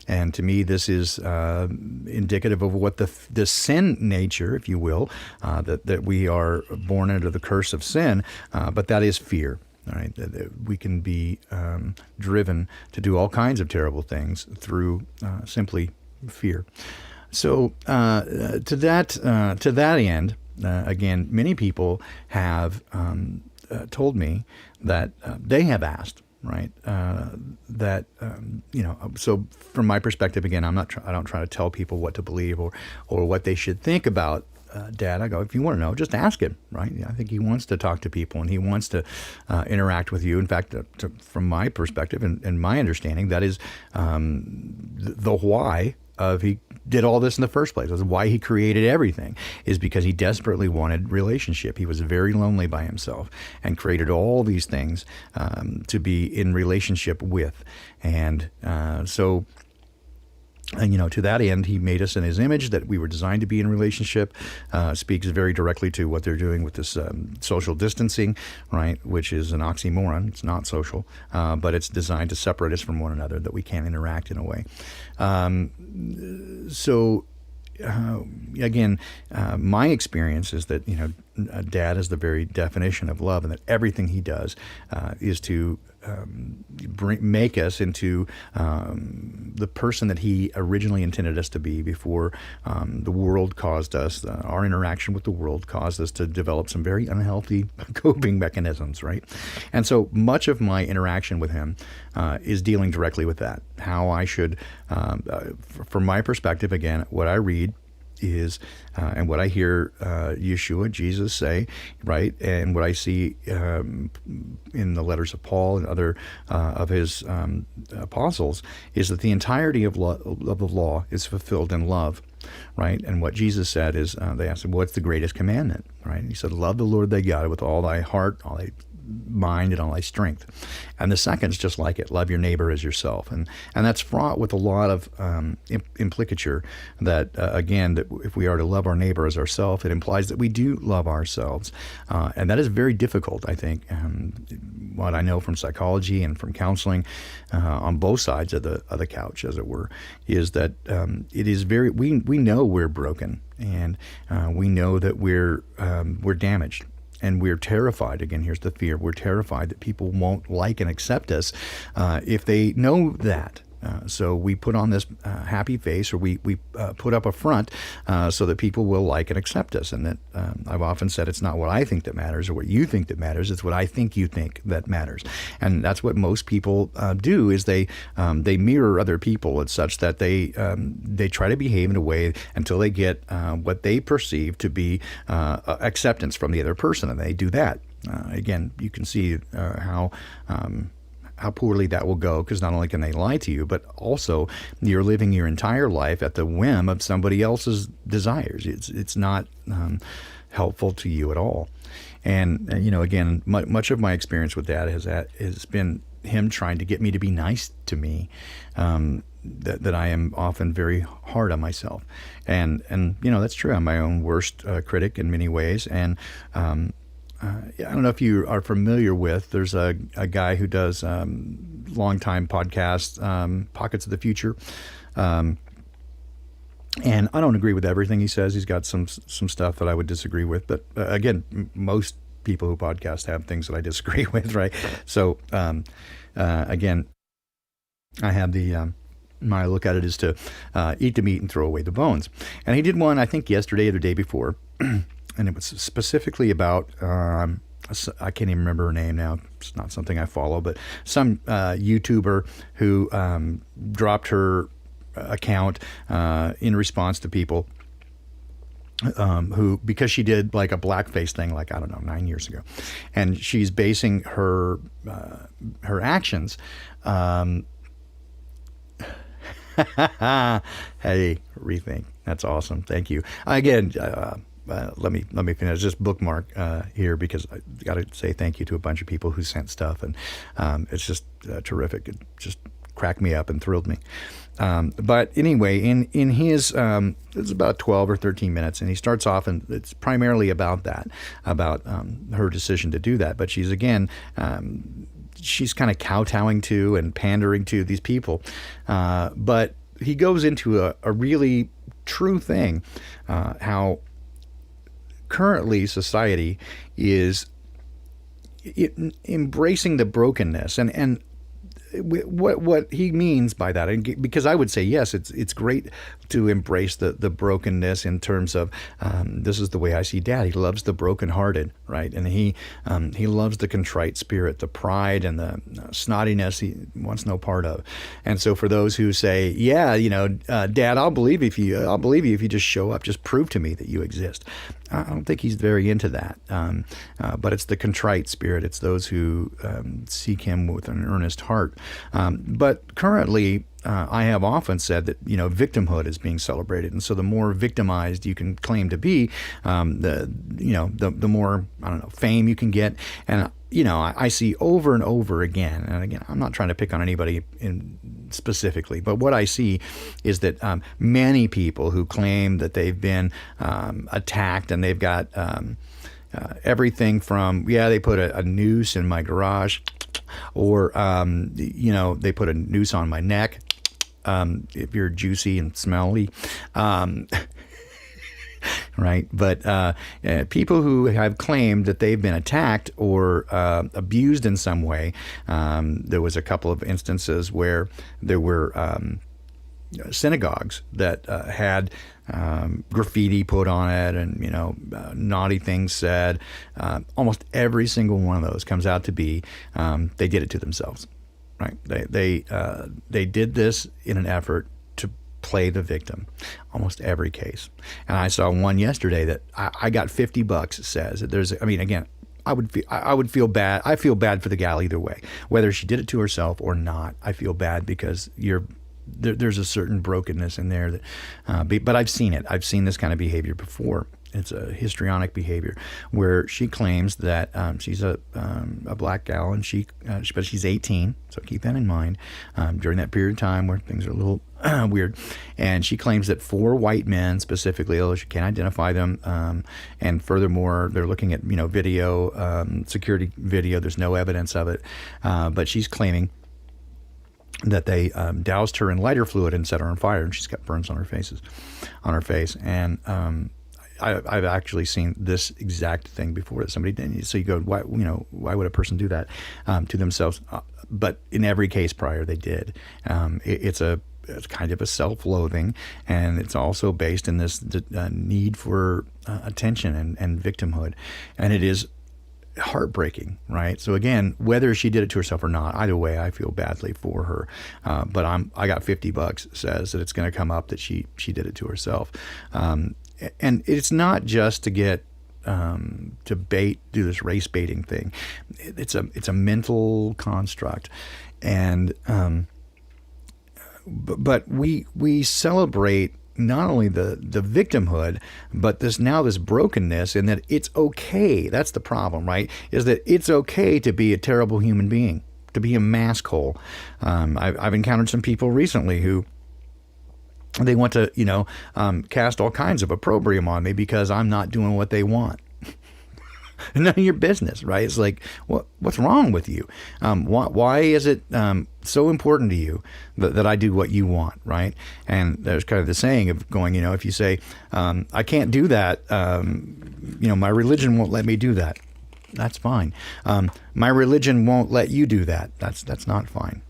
And to me, this is indicative of what the sin nature, if you will, that we are born under the curse of sin, but that is fear. All right, we can be driven to do all kinds of terrible things through simply fear. So to that end, again, many people have told me that they have asked. Right. So from my perspective, again, I don't try to tell people what to believe or what they should think about Dad. I go, if you want to know, just ask him. Right. I think he wants to talk to people and he wants to interact with you. In fact, from my perspective and my understanding, that is the why of he did all this in the first place. That's why he created everything, is because he desperately wanted relationship. He was very lonely by himself and created all these things to be in relationship with. And so to that end, he made us in his image, that we were designed to be in relationship. Speaks very directly to what they're doing with this social distancing, right, which is an oxymoron. It's not social, but it's designed to separate us from one another, that we can't interact in a way. Again, my experience is that, Dad is the very definition of love, and that everything he does is to make us into the person that he originally intended us to be before the world caused us, our interaction with the world caused us to develop some very unhealthy coping mechanisms, right? And so much of my interaction with him is dealing directly with that, how I should, from my perspective, again, what I read is, and what I hear Yeshua, Jesus say, right, and what I see in the letters of Paul and other of his apostles, is that the entirety of the law is fulfilled in love, right? And what Jesus said is, they asked him, what's the greatest commandment, right? And he said, love the Lord thy God with all thy heart, all thy mind and all thy strength. And the second's just like it, love your neighbor as yourself. And that's fraught with a lot of implicature that, again, that if we are to love our neighbor as ourselves, it implies that we do love ourselves. And that is very difficult, I think. What I know from psychology and from counseling on both sides of the couch, as it were, is that it is we know we're broken, and we know that we're damaged. And we're terrified. Again, here's the fear. We're terrified that people won't like and accept us if they know that. So we put on this happy face, or we put up a front so that people will like and accept us. And that I've often said it's not what I think that matters or what you think that matters. It's what I think you think that matters. And that's what most people do, is they mirror other people. It's such that they try to behave in a way until they get what they perceive to be acceptance from the other person, and they do that. Again, you can see how poorly that will go, because not only can they lie to you, but also you're living your entire life at the whim of somebody else's desires. It's not helpful to you at all. And again, much of my experience with that has been him trying to get me to be nice to me. That I am often very hard on myself, and that's true. I'm my own worst critic in many ways, and I don't know if you are familiar with, there's a guy who does long-time podcasts, Pockets of the Future. And I don't agree with everything he says. He's got some stuff that I would disagree with. But again, most people who podcast have things that I disagree with, right? So again, I have my look at it is to eat the meat and throw away the bones. And he did one, I think, yesterday or the day before. And it was specifically about, I can't even remember her name now. It's not something I follow, but some YouTuber who dropped her account in response to people who, because she did like a blackface thing, like, I don't know, 9 years ago. And she's basing her actions. Hey, Rethink. That's awesome. Thank you. Again, let me finish. Just bookmark here, because I got to say thank you to a bunch of people who sent stuff, and it's just terrific. It just cracked me up and thrilled me. But anyway, in his it's about 12 or 13 minutes, and he starts off, and it's primarily about that, about her decision to do that. But she's she's kind of kowtowing to and pandering to these people, but he goes into a really true thing, how currently society is embracing the brokenness, and what he means by that, and because I would say yes, it's great to embrace the brokenness in terms of this is the way I see Dad. He loves the brokenhearted, right? And he loves the contrite spirit, the pride and the snottiness he wants no part of. And so for those who say, yeah, Dad, I'll believe if you just show up, just prove to me that you exist. I don't think he's very into that. But it's the contrite spirit. It's those who seek him with an earnest heart. But currently, I have often said that victimhood is being celebrated, and so the more victimized you can claim to be, the more, I don't know, fame you can get. And I see over and over again, and again, I'm not trying to pick on anybody specifically, but what I see is that many people who claim that they've been attacked, and they've got everything from, they put a noose in my garage, or they put a noose on my neck, if you're juicy and smelly, right? But people who have claimed that they've been attacked or abused in some way, there was a couple of instances where there were synagogues that had graffiti put on it, and naughty things said. Almost every single one of those comes out to be they did it to themselves, right? They did this in an effort to play the victim. Almost every case. And I saw one yesterday that I got $50. It says that there's, again, I would feel bad. I feel bad for the gal either way, whether she did it to herself or not. I feel bad because there's a certain brokenness in there that, but I've seen it. I've seen this kind of behavior before. It's a histrionic behavior where she claims that she's a black gal, and but she's 18, so keep that in mind, during that period of time where things are a little weird. And she claims that 4 white men specifically, although she can't identify them, and furthermore, they're looking at video, security video. There's no evidence of it, but she's claiming that they doused her in lighter fluid and set her on fire, and she's got burns on her face. And I've actually seen this exact thing before that somebody did. So you go, why would a person do that to themselves? But in every case prior, they did. It's kind of a self-loathing, and it's also based in this need for attention and victimhood, and it is heartbreaking, right? So again, whether she did it to herself or not, either way, I feel badly for her. But I got $50 says that it's going to come up that she did it to herself. And it's not just to get to do this race baiting thing. It's a mental construct, and but we celebrate not only the victimhood, but this brokenness, and that it's okay. That's the problem, right? Is that it's okay to be a terrible human being, to be a mask hole. I've encountered some people recently who they want to, cast all kinds of opprobrium on me because I'm not doing what they want. None of your business, right? It's like, what's wrong with you? Why is it so important to you that I do what you want, right? And there's kind of the saying of going, if you say, I can't do that, my religion won't let me do that. That's fine. My religion won't let you do that. That's not fine.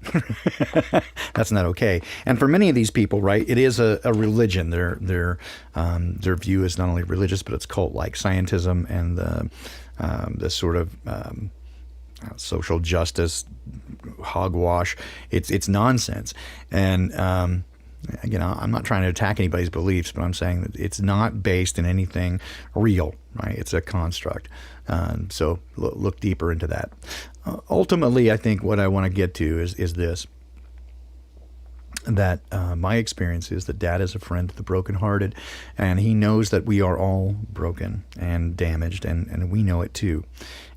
That's not okay. And for many of these people, right, it is a religion. Their view is not only religious, but it's cult-like. Scientism and the sort of social justice hogwash. It's nonsense. And I'm not trying to attack anybody's beliefs, but I'm saying that it's not based in anything real, right? It's a construct. So look deeper into that. Ultimately, I think what I want to get to is this, that my experience is that Dad is a friend to the brokenhearted, and he knows that we are all broken and damaged, and we know it too.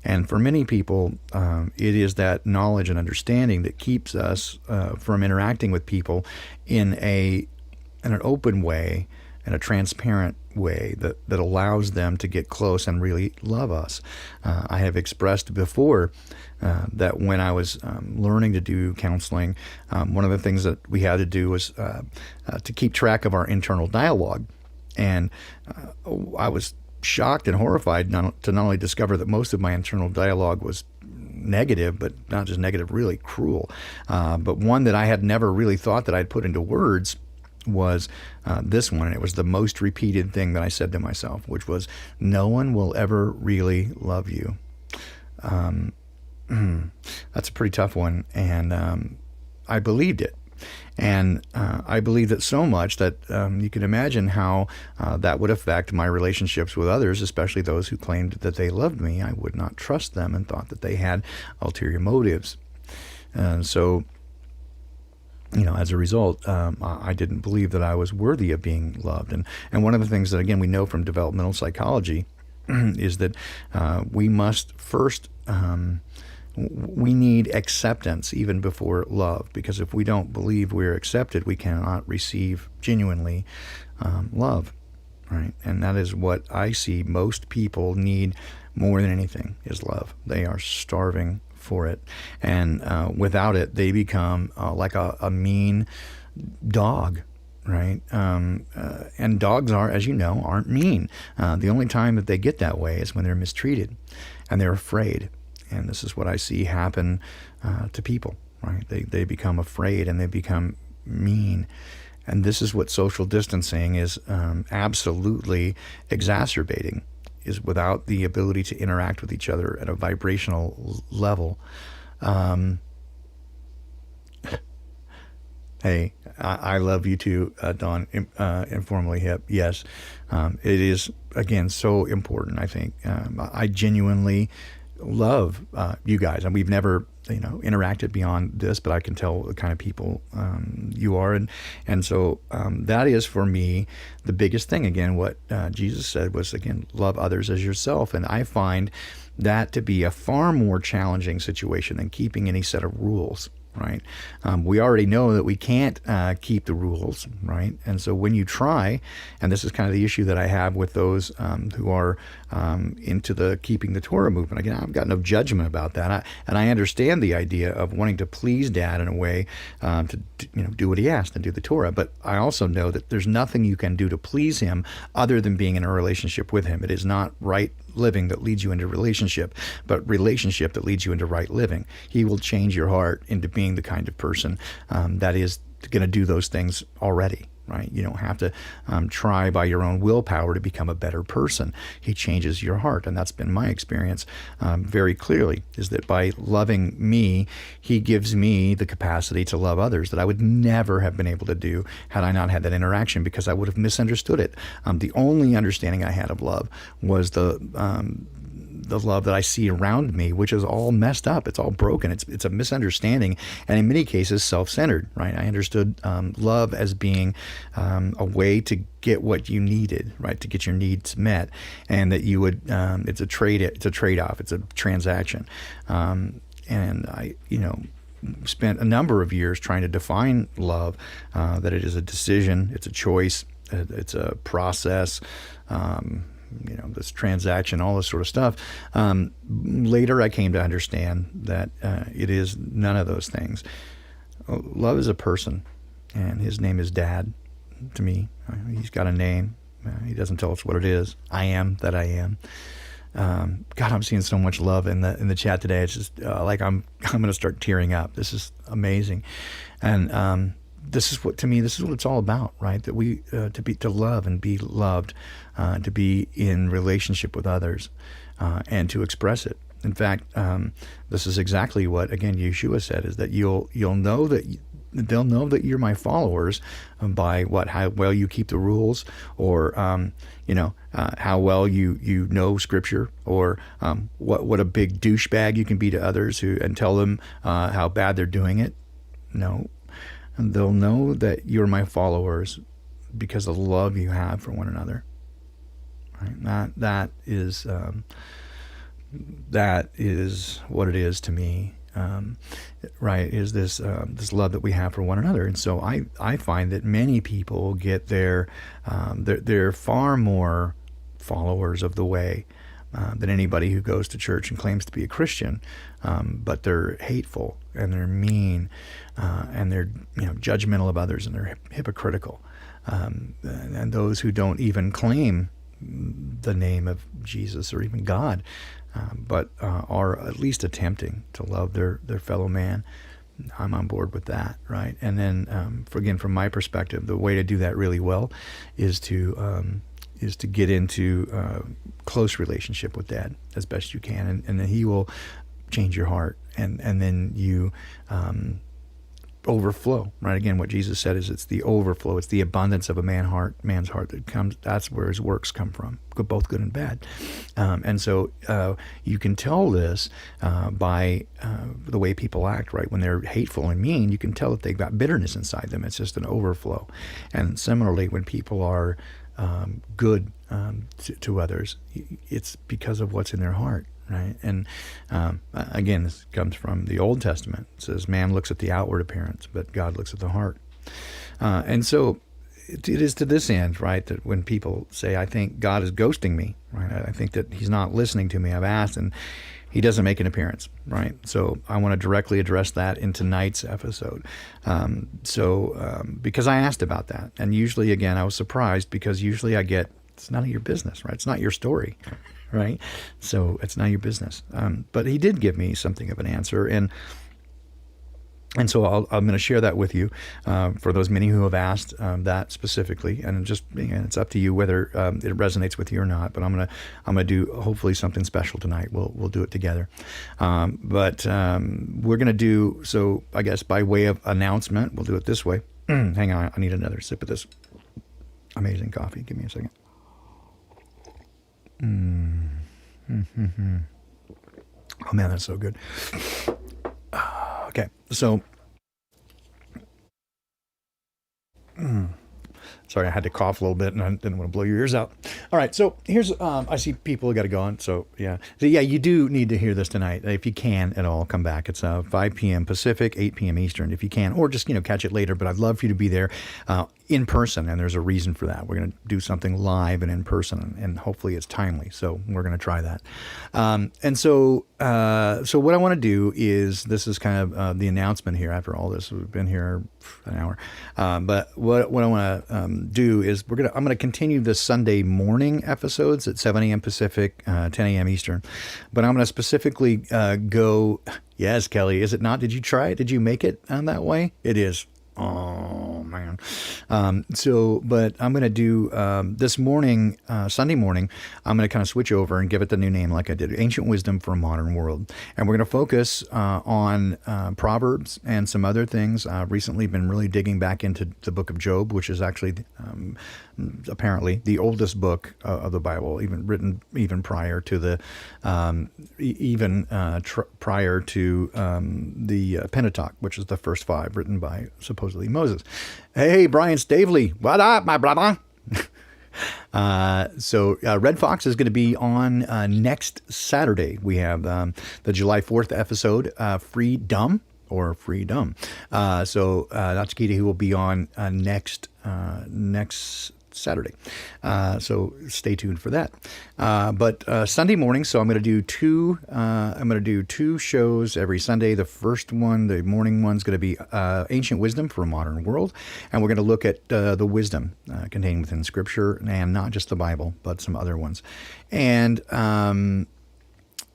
And for many people, it is that knowledge and understanding that keeps us from interacting with people in an open way, in a transparent way that allows them to get close and really love us. I have expressed before that when I was learning to do counseling, one of the things that we had to do was to keep track of our internal dialogue. And I was shocked and horrified to not only discover that most of my internal dialogue was negative, but not just negative, really cruel. But one that I had never really thought that I'd put into words was this one. And it was the most repeated thing that I said to myself, which was, no one will ever really love you. That's a pretty tough one. And I believed it. And I believed it so much that you can imagine how that would affect my relationships with others, especially those who claimed that they loved me. I would not trust them and thought that they had ulterior motives. So as a result, I didn't believe that I was worthy of being loved. And one of the things that, again, we know from developmental psychology is that we must first, we need acceptance even before love, because if we don't believe we're accepted, we cannot receive genuinely love, right? And that is what I see most people need more than anything, is love. They are starving for it, and without it, they become like a mean dog, right? And dogs are, as you know, aren't mean. The only time that they get that way is when they're mistreated and they're afraid. And this is what I see happen to people, right? They become afraid and they become mean. And this is what social distancing is absolutely exacerbating, is without the ability to interact with each other at a vibrational level. Hey, I love you too, Dawn, informally hip. Yes, it is, again, so important, I think. I genuinely love you guys, and we've never interacted beyond this, but I can tell the kind of people you are, and so that is for me the biggest thing. Again, what Jesus said was, again, love others as yourself, and I find that to be a far more challenging situation than keeping any set of rules. Right, we already know that we can't keep the rules, right? And so when you try, and this is kind of the issue that I have with those who are into the keeping the Torah movement. Again, I've got no judgment about that, and I understand the idea of wanting to please Dad in a way to do what he asked and do the Torah. But I also know that there's nothing you can do to please him other than being in a relationship with him. It is not right living that leads you into relationship, but relationship that leads you into right living. He will change your heart into being the kind of person that is going to do those things already. Right? You don't have to try by your own willpower to become a better person. He changes your heart, and that's been my experience very clearly, is that by loving me, he gives me the capacity to love others that I would never have been able to do had I not had that interaction, because I would have misunderstood it. The only understanding I had of love was the love that I see around me, which is all messed up. It's all broken. It's a misunderstanding, and in many cases, self-centered. Right? I understood love as being a way to get what you needed, right? To get your needs met, and that you would. It's a trade-off. It's a transaction, and I, spent a number of years trying to define love. That it is a decision. It's a choice. It's a process. This transaction, all this sort of stuff. Later, I came to understand that it is none of those things. Love is a person, and his name is Dad to me. He's got a name. He doesn't tell us what it is. I am that I am. God, I'm seeing so much love in the chat today. It's just like I'm going to start tearing up. This is amazing, and this is what it's all about, right? That we to love and be loved, to be in relationship with others, and to express it. In fact, this is exactly what, again, Yeshua said, is that you'll know that they'll know that you're my followers by how well you keep the rules, or how well you know Scripture, or what a big douchebag you can be to others and tell them how bad they're doing it. No. And they'll know that you're my followers because of the love you have for one another. Right? That is what it is to me. Right? Is this love that we have for one another? And so I find that many people get they're far more followers of the way than anybody who goes to church and claims to be a Christian, but they're hateful and they're mean, and they're judgmental of others, and they're hypocritical, and those who don't even claim the name of Jesus or even God, but are at least attempting to love their fellow man. I'm on board with that, right? And then, from my perspective, the way to do that really well is to get into close relationship with Dad as best you can, and then he will change your heart, and then you overflow, right? Again, what Jesus said is it's the overflow, it's the abundance of a man's heart that comes. That's where his works come from, both good and bad. And so you can tell this by the way people act, right? When they're hateful and mean, you can tell that they've got bitterness inside them. It's just an overflow. And similarly, when people are good to others, it's because of what's in their heart, right? And again, this comes from the Old Testament. It says, man looks at the outward appearance, but God looks at the heart. And so it is to this end, right, that when people say, I think God is ghosting me, right? I think that he's not listening to me. I've asked, and he doesn't make an appearance, right? So I want to directly address that in tonight's episode. Because I asked about that, and usually, again, I was surprised, because usually I get, it's none of your business, right? It's not your story, right? So it's not your business. But he did give me something of an answer, and so I'm going to share that with you for those many who have asked that specifically, and just it's up to you whether it resonates with you or not. But I'm gonna do hopefully something special tonight. We'll do it together. But we're gonna do so. I guess by way of announcement, we'll do it this way. Hang on, I need another sip of this amazing coffee. Give me a second. Oh man, that's so good. Okay, so sorry, I had to cough a little bit, and I didn't want to blow your ears out. All right, so here's I see people got to go on, so yeah, you do need to hear this tonight if you can at all. Come back. It's 5 p.m. Pacific, 8 p.m. Eastern, if you can, or just catch it later. But I'd love for you to be there in person, and there's a reason for that. We're going to do something live and in person, and hopefully it's timely. So we're going to try that. So what I want to do is, this is kind of the announcement here. After all this, we've been here an hour, but what I want to do is I'm gonna continue the Sunday morning episodes at 7 a.m. Pacific, 10 a.m. Eastern, but I'm gonna specifically go. Yes, Kelly, is it not? Did you try it? Did you make it that way? It is. Oh man. But I'm going to do, this morning, Sunday morning, I'm going to kind of switch over and give it the new name like I did, Ancient Wisdom for a Modern World. And we're going to focus, on, Proverbs and some other things. I've recently been really digging back into the book of Job, which is actually, apparently the oldest book of the Bible, written prior to the, prior to the Pentateuch, which is the first 5 written by supposedly Moses. Hey, Brian Stavely, what up, my brother? So Red Fox is going to be on next Saturday. We have the July 4th episode, Freedom. So that's Keita, who will be on next Saturday. So stay tuned for that. But Sunday morning, so I'm going to do two shows every Sunday. The first one, the morning one's going to be Ancient Wisdom for a Modern World, and we're going to look at the wisdom contained within Scripture, and not just the Bible, but some other ones. And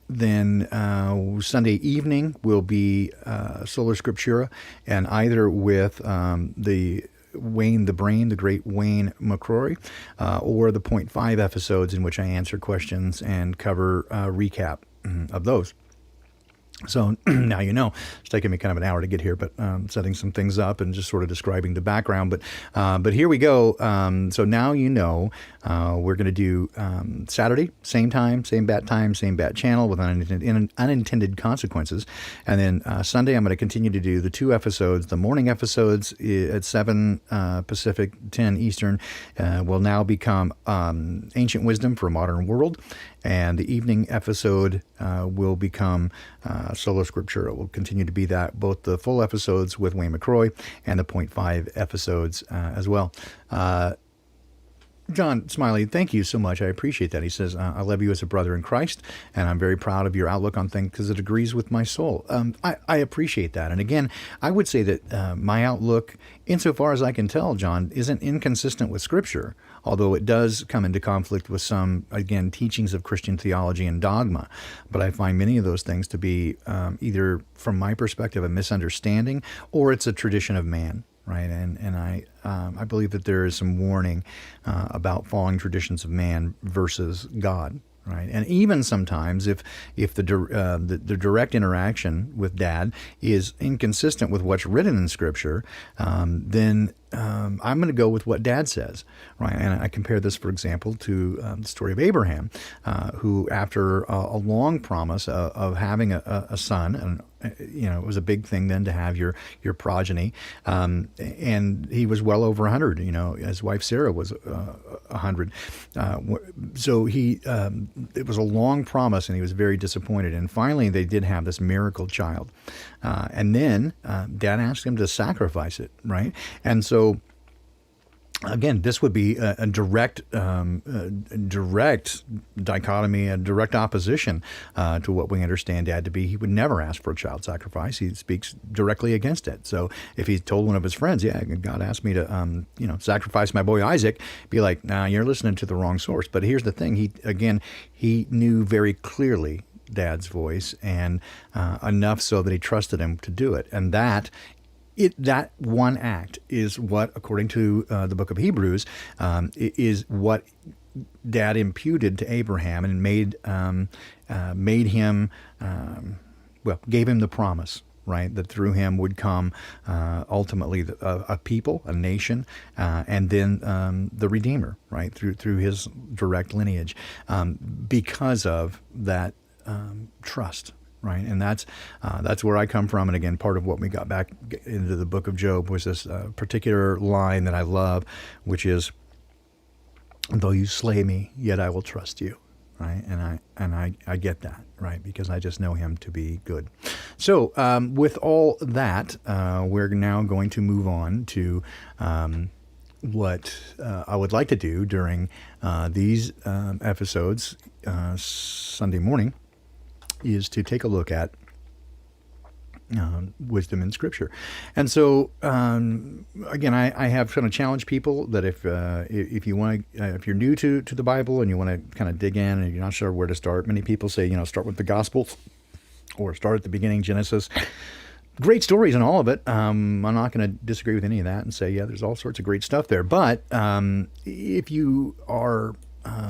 then Sunday evening will be Sola Scriptura, and either with the Wayne the Brain, the great Wayne McCrory, or the Point 5 episodes, in which I answer questions and cover recap of those. So now it's taken me kind of an hour to get here, but setting some things up and just sort of describing the background. But here we go. So now we're going to do Saturday, same time, same bat time, same bat channel, with unintended consequences. And then Sunday, I'm going to continue to do the 2 episodes. The morning episodes at 7 Pacific, 10 Eastern will now become Ancient Wisdom for a Modern World. And the evening episode will become Sola Scriptura. It will continue to be that, both the full episodes with Wayne McCrory and the Point 5 episodes as well. John Smiley, thank you so much. I appreciate that. He says, I love you as a brother in Christ, and I'm very proud of your outlook on things because it agrees with my soul. I appreciate that. And again, I would say that my outlook, insofar as I can tell, John, isn't inconsistent with Scripture, although it does come into conflict with some, again, teachings of Christian theology and dogma. But I find many of those things to be either, from my perspective, a misunderstanding, or it's a tradition of man. Right, and I believe that there is some warning about following traditions of man versus God. Right, and even sometimes if the direct interaction with Dad is inconsistent with what's written in Scripture, then I'm going to go with what Dad says. Right, and I compare this, for example, to the story of Abraham, who, after a long promise of having a son, and it was a big thing then to have your progeny, and he was well over 100. His wife Sarah was 100. So it was a long promise, and he was very disappointed. And finally, they did have this miracle child, and then Dad asked him to sacrifice it. Right, and so, again, this would be a direct dichotomy, a direct opposition to what we understand Dad to be. He would never ask for a child sacrifice. He speaks directly against it. So if he told one of his friends, yeah, God asked me to, sacrifice my boy Isaac, be like, nah, you're listening to the wrong source. But here's the thing. He knew very clearly Dad's voice, and enough so that he trusted him to do it. And that one act is what, according to the book of Hebrews, is what Dad imputed to Abraham, and made him, gave him the promise, right, that through him would come ultimately a people, a nation, and then the Redeemer, right, through his direct lineage, because of that trust right? And that's where I come from. And again, part of what we got back into the book of Job was this particular line that I love, which is, "Though you slay me, yet I will trust you." Right, and I get that, right, because I just know him to be good. So with all that, we're now going to move on to what I would like to do during these episodes Sunday morning is to take a look at wisdom in Scripture. And so, again, I have kind of challenged people that if you want to, if you're new to the Bible and you want to kind of dig in and you're not sure where to start, many people say, start with the Gospels or start at the beginning, Genesis. Great stories and all of it. I'm not going to disagree with any of that and say, yeah, there's all sorts of great stuff there. But if you are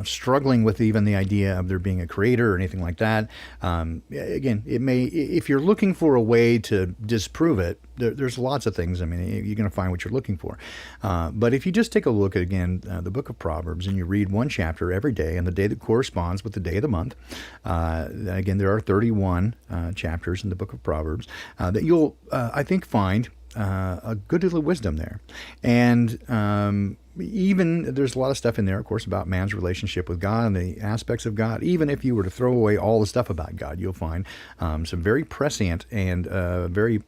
struggling with even the idea of there being a creator or anything like that, again, it may, if you're looking for a way to disprove it, there's lots of things. I mean, you're going to find what you're looking for. But if you just take a look at, again, the book of Proverbs, and you read one chapter every day, and the day that corresponds with the day of the month, again, there are 31 chapters in the book of Proverbs, that you'll, I think, find a good deal of wisdom there. And even there's a lot of stuff in there, of course, about man's relationship with God and the aspects of God. Even if you were to throw away all the stuff about God, you'll find some very prescient and very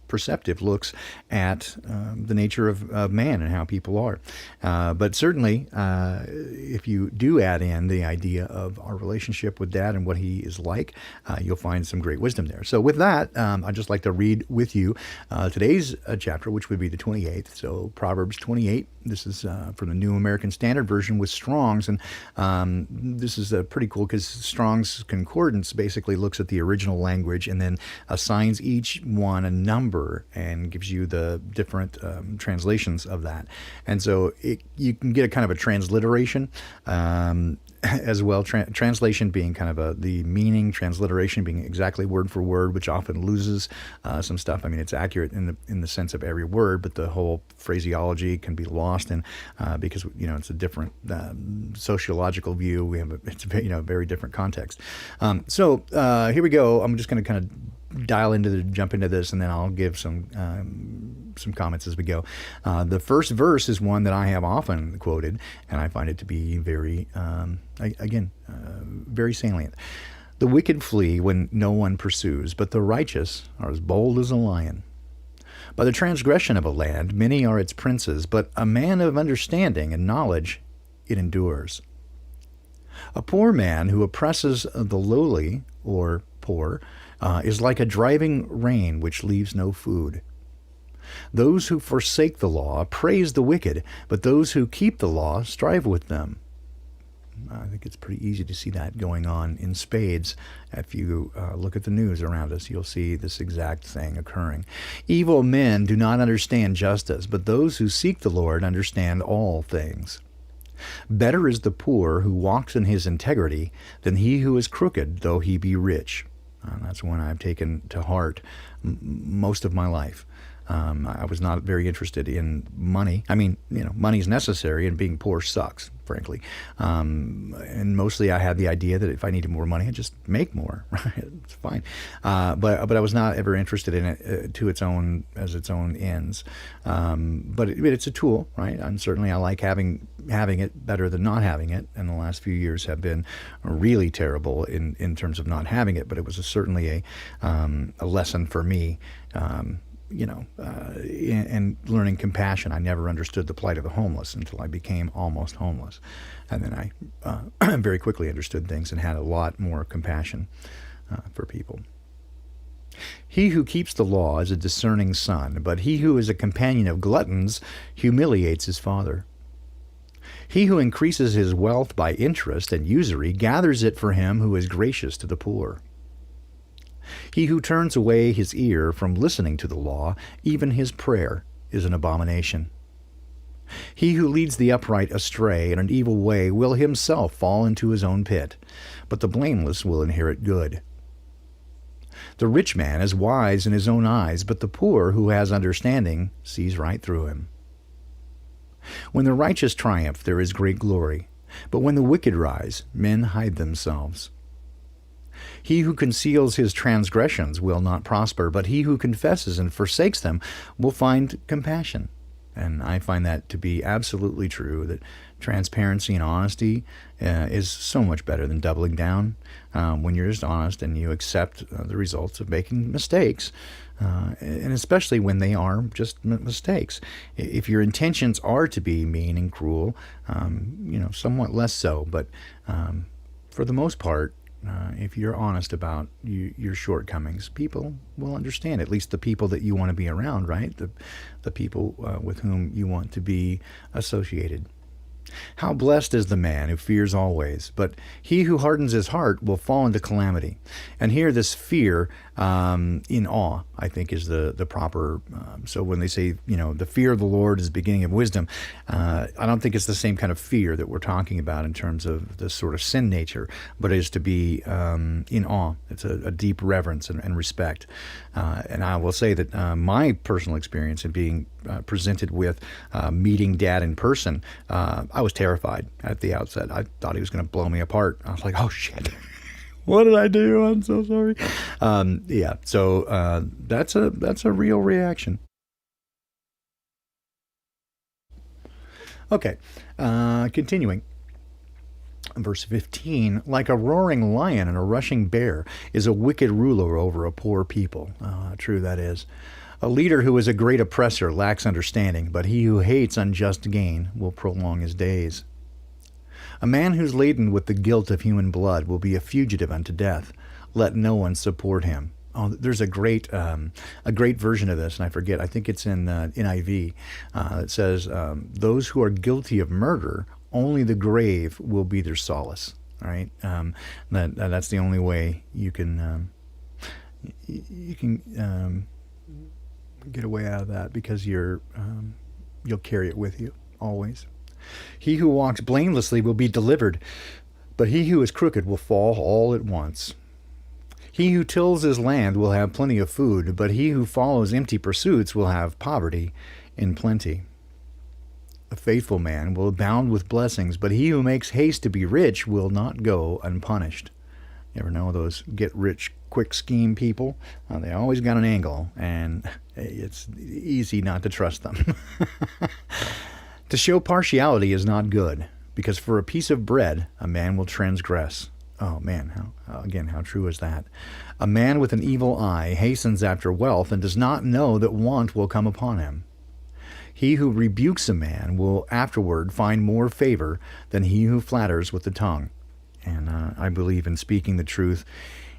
perceptive looks at the nature of man and how people are. But certainly, if you do add in the idea of our relationship with Dad and what he is like, you'll find some great wisdom there. So with that, I'd just like to read with you today's chapter, which would be the 28th. So Proverbs 28. This is from the New American Standard Version with Strong's, and this is pretty cool because Strong's Concordance basically looks at the original language and then assigns each one a number and gives you the different translations of that. And so you can get a kind of a transliteration as well, translation being kind of the meaning, transliteration being exactly word for word, which often loses some stuff. I mean, it's accurate in the sense of every word, but the whole phraseology can be lost, and because it's a different sociological view. We have it's a very different context. So here we go. I'm just going to kind of jump into this, and then I'll give some comments as we go. The first verse is one that I have often quoted, and I find it to be very, very salient. "The wicked flee when no one pursues, but the righteous are as bold as a lion. By the transgression of a land, many are its princes, but a man of understanding and knowledge, it endures. A poor man who oppresses the lowly, or poor, is like a driving rain which leaves no food. Those who forsake the law praise the wicked, but those who keep the law strive with them." I think it's pretty easy to see that going on in spades. If you look at the news around us, you'll see this exact thing occurring. "Evil men do not understand justice, but those who seek the Lord understand all things. Better is the poor who walks in his integrity than he who is crooked, though he be rich." That's one I've taken to heart most of my life. I was not very interested in money. I mean, money's necessary, and being poor sucks, frankly. And mostly I had the idea that if I needed more money, I'd just make more. Right? It's fine. But I was not ever interested in it to its own ends. But it's a tool, right? And certainly I like having it better than not having it. And the last few years have been really terrible in terms of not having it. But it was certainly a lesson for me. And learning compassion. I never understood the plight of the homeless until I became almost homeless. And then I very quickly understood things and had a lot more compassion for people. "He who keeps the law is a discerning son, but he who is a companion of gluttons humiliates his father. He who increases his wealth by interest and usury gathers it for him who is gracious to the poor. He who turns away his ear from listening to the law, even his prayer is an abomination. He who leads the upright astray in an evil way will himself fall into his own pit, but the blameless will inherit good. The rich man is wise in his own eyes, but the poor who has understanding sees right through him. When the righteous triumph, there is great glory, but when the wicked rise, men hide themselves. He who conceals his transgressions will not prosper, but he who confesses and forsakes them will find compassion. And I find that to be absolutely true, that transparency and honesty is so much better than doubling down. When you're just honest and you accept the results of making mistakes, and especially when they are just mistakes. If your intentions are to be mean and cruel, somewhat less so, but for the most part, if you're honest about your shortcomings, people will understand. At least the people that you want to be around, right? The people with whom you want to be associated. How blessed is the man who fears always, but he who hardens his heart will fall into calamity. And here, this fear in awe, I think, is the proper. So when they say, the fear of the Lord is the beginning of wisdom, I don't think it's the same kind of fear that we're talking about in terms of the sort of sin nature, but it is to be in awe. It's a deep reverence and respect. And I will say that my personal experience in being presented with meeting Dad in person, I was terrified at the outset. I thought he was going to blow me apart. I was like, oh, shit. What did I do? I'm so sorry. So that's a real reaction. Okay, continuing. Verse 15, like a roaring lion and a rushing bear is a wicked ruler over a poor people. True that is. A leader who is a great oppressor lacks understanding, but he who hates unjust gain will prolong his days. A man who's laden with the guilt of human blood will be a fugitive unto death. Let no one support him. Oh, there's a great version of this, and I forget. I think it's in NIV. It says, "Those who are guilty of murder, only the grave will be their solace." All right, that's the only way you can get away out of that, because you'll carry it with you always. He who walks blamelessly will be delivered, but he who is crooked will fall all at once. He who tills his land will have plenty of food, but he who follows empty pursuits will have poverty in plenty. A faithful man will abound with blessings, but he who makes haste to be rich will not go unpunished. You ever know those get-rich-quick scheme people? They always got an angle, and it's easy not to trust them. To show partiality is not good, because for a piece of bread a man will transgress. Oh man, how true is that? A man with an evil eye hastens after wealth and does not know that want will come upon him. He who rebukes a man will afterward find more favor than he who flatters with the tongue. And I believe in speaking the truth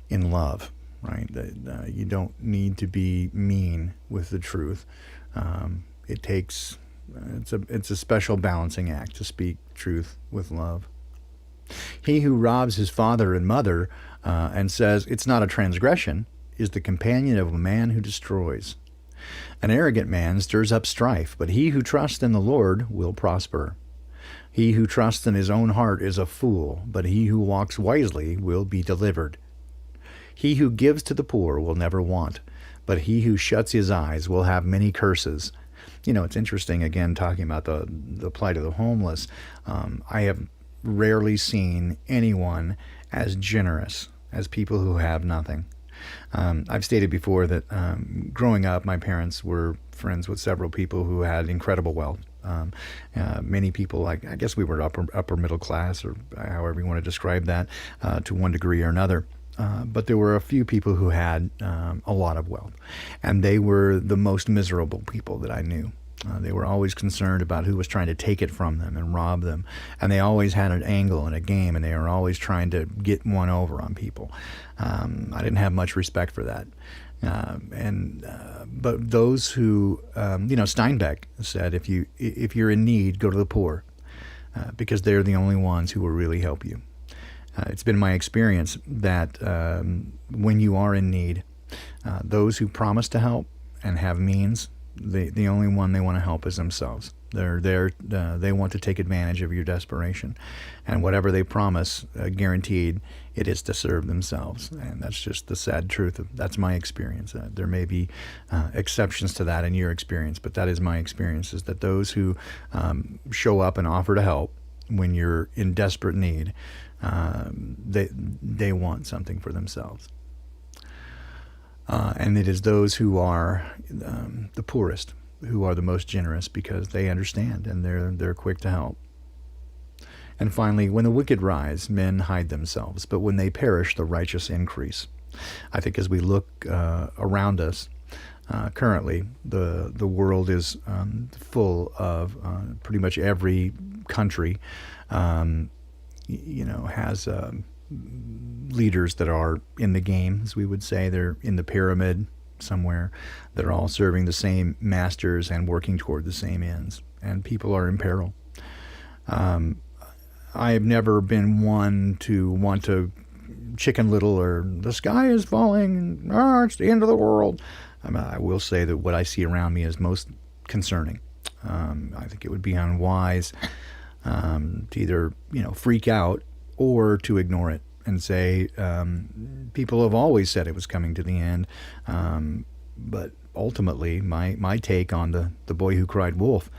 in love, right? That you don't need to be mean with the truth. It takes... It's a special balancing act to speak truth with love. He who robs his father and mother and says it's not a transgression is the companion of a man who destroys. An arrogant man stirs up strife, but he who trusts in the Lord will prosper. He who trusts in his own heart is a fool, but he who walks wisely will be delivered. He who gives to the poor will never want, but he who shuts his eyes will have many curses. It's interesting, again, talking about the plight of the homeless. I have rarely seen anyone as generous as people who have nothing. I've stated before that growing up, my parents were friends with several people who had incredible wealth. Many people, I guess we were upper middle class, or however you want to describe that, to one degree or another. But there were a few people who had a lot of wealth, and they were the most miserable people that I knew. They were always concerned about who was trying to take it from them and rob them, and they always had an angle and a game, and they were always trying to get one over on people. I didn't have much respect for that. But those who, Steinbeck said, if you're in need, go to the poor, because they're the only ones who will really help you. It's been my experience that when you are in need, those who promise to help and have means, the only one they want to help is themselves. They're there. They want to take advantage of your desperation, and whatever they promise, guaranteed, it is to serve themselves. And that's just the sad truth. That's my experience. There may be exceptions to that in your experience, but that is my experience. Is that those who show up and offer to help when you're in desperate need, They want something for themselves. And it is those who are the poorest who are the most generous because they understand and they're quick to help. And finally, when the wicked rise, men hide themselves, but when they perish, the righteous increase. I think as we look around us currently, the world is full of pretty much every country, has leaders that are in the game, as we would say. They're in the pyramid somewhere. They're all serving the same masters and working toward the same ends. And people are in peril. I have never been one to want to Chicken Little or the sky is falling, it's the end of the world. I will say that what I see around me is most concerning. I think it would be unwise to either freak out or to ignore it and say people have always said it was coming to the end. But ultimately, my take on the boy who cried wolf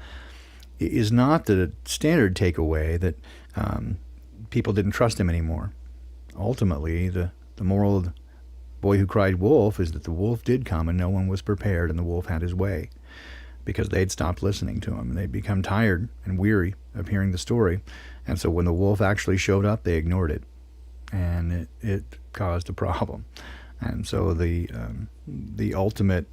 is not the standard takeaway that people didn't trust him anymore. Ultimately, the moral of the boy who cried wolf is that the wolf did come and no one was prepared, and the wolf had his way because they'd stopped listening to him. They'd become tired and weary of hearing the story. And so when the wolf actually showed up, they ignored it, and it caused a problem. And so the ultimate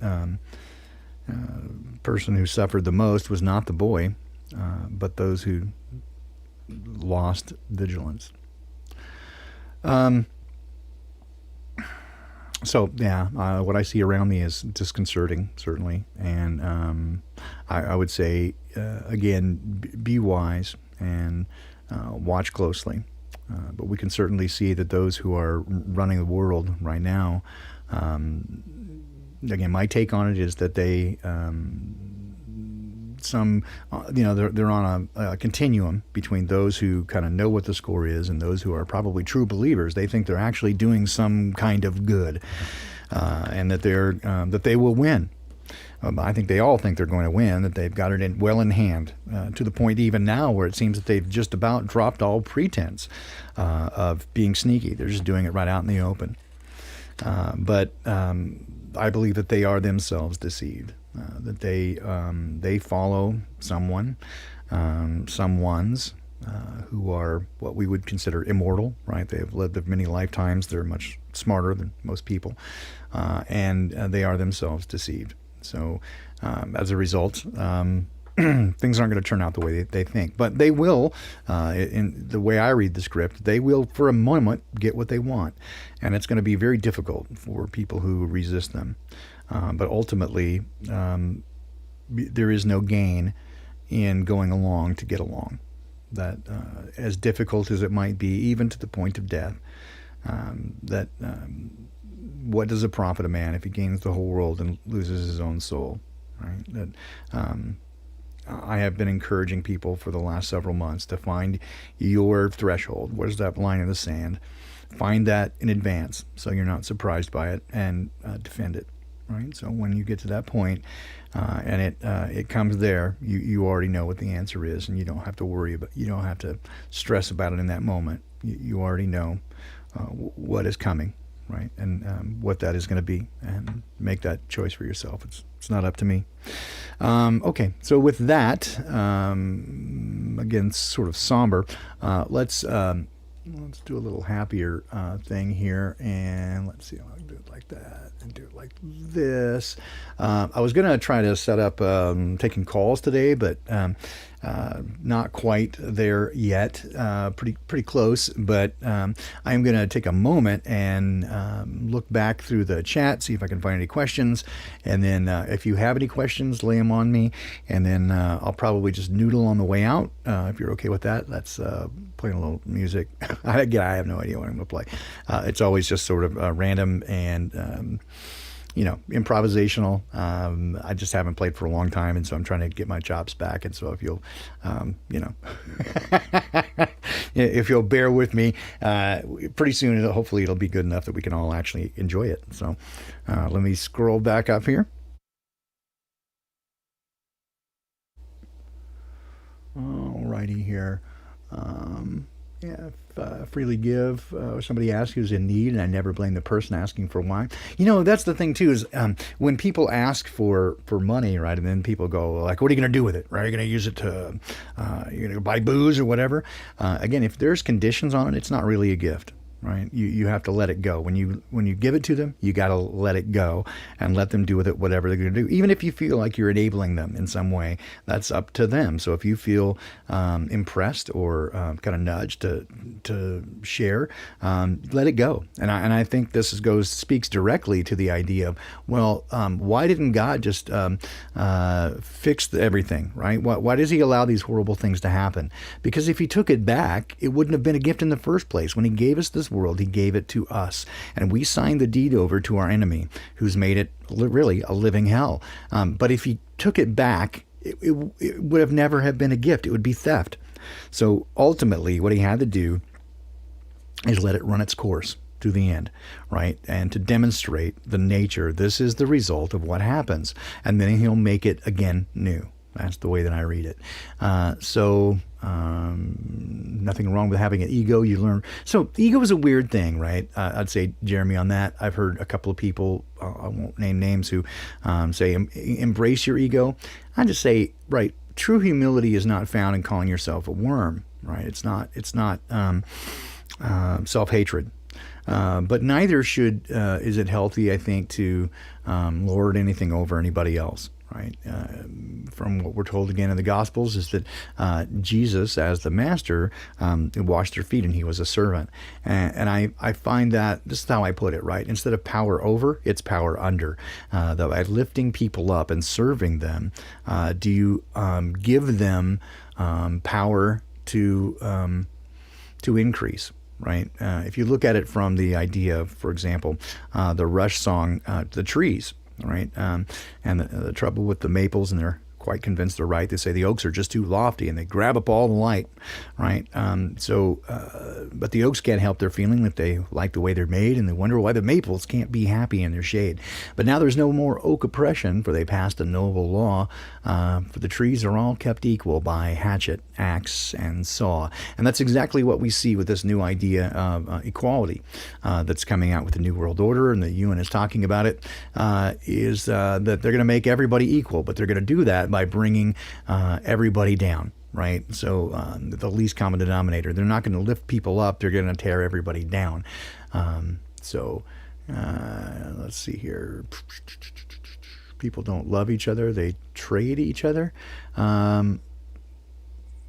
person who suffered the most was not the boy, but those who lost vigilance. What I see around me is disconcerting, certainly. And I would say, again, be wise and watch closely. But we can certainly see that those who are running the world right now, again, my take on it is that they, they're on a continuum between those who kind of know what the score is and those who are probably true believers. They think they're actually doing some kind of good, and that that they will win. I think they all think they're going to win, that they've got it well in hand, to the point even now where it seems that they've just about dropped all pretense of being sneaky. They're just doing it right out in the open. But I believe that they are themselves deceived, that they follow someones who are what we would consider immortal, right? They have lived many lifetimes. They're much smarter than most people, and they are themselves deceived. So as a result, things aren't going to turn out the way they think. But they will, in the way I read the script, they will for a moment get what they want. And it's going to be very difficult for people who resist them. But ultimately, there is no gain in going along to get along. That as difficult as it might be, even to the point of death, what does it profit a man if he gains the whole world and loses his own soul? Right? That I have been encouraging people for the last several months to find your threshold. Where's that line in the sand? Find that in advance so you're not surprised by it, and defend it. Right? So when you get to that point, and it comes there, you already know what the answer is, and you don't have to worry about. You don't have to stress about it in that moment. You already know what is coming. Right, and what that is going to be, and make that choice for yourself. It's not up to me. Okay, so with that, again, sort of somber. Let's do a little happier thing here, and let's see. I'll do it like that, and do it like this. I was going to try to set up taking calls today, but not quite there yet. Pretty close, but I'm going to take a moment and look back through the chat, see if I can find any questions, and then if you have any questions, lay them on me, and then I'll probably just noodle on the way out. If you're okay with that, that's playing a little music. Again, I have no idea what I'm going to play. It's always just sort of random and improvisational. I just haven't played for a long time, and so I'm trying to get my chops back. And so if you'll, if you'll bear with me, pretty soon, hopefully it'll be good enough that we can all actually enjoy it. So let me scroll back up here. Alrighty here. Yeah, freely give. Somebody asks who's in need, and I never blame the person asking for why. That's the thing too is when people ask for money, right, and then people go like, "What are you going to do with it? Right? Are you going to use it to, you're going to buy booze or whatever?" Again, if there's conditions on it, it's not really a gift. Right, you have to let it go. When you give it to them, you got to let it go and let them do with it whatever they're going to do. Even if you feel like you're enabling them in some way, that's up to them. So if you feel impressed or kind of nudged to share, let it go. And I think this speaks directly to the idea of, well, why didn't God just fix everything? Right? Why does He allow these horrible things to happen? Because if He took it back, it wouldn't have been a gift in the first place. When He gave us this world, He gave it to us, and we signed the deed over to our enemy, who's made it really a living hell. But if He took it back, it would have never have been a gift. It would be theft. So ultimately, what He had to do is let it run its course to the end, right? And to demonstrate the nature, this is the result of what happens, and then He'll make it again new. That's the way that I read it. Nothing wrong with having an ego. You learn. So ego is a weird thing, right? I'd say, Jeremy, on that. I've heard a couple of people, I won't name names, who say, embrace your ego. I just say, right, true humility is not found in calling yourself a worm, right? It's not self-hatred. But neither is it healthy, I think, to lord anything over anybody else. Right, from what we're told again in the Gospels is that Jesus, as the master, washed their feet, and He was a servant. And I find that this is how I put it. Right, instead of power over, it's power under. By lifting people up and serving them, do you give them power to increase? Right. If you look at it from the idea of, for example, the Rush song, "The Trees." Right, and the trouble with the maples, and they're quite convinced they're right. They say the oaks are just too lofty, and they grab up all the light, right? But the oaks can't help their feeling that they like the way they're made, and they wonder why the maples can't be happy in their shade. But now there's no more oak oppression, for they passed a noble law. For the trees are all kept equal by hatchet, axe, and saw. And that's exactly what we see with this new idea of equality that's coming out with the New World Order, and that Ewan is talking about it, is that they're going to make everybody equal, but they're going to do that by bringing everybody down, right? So the least common denominator. They're not going to lift people up. They're going to tear everybody down. Let's see here. People don't love each other. They trade each other.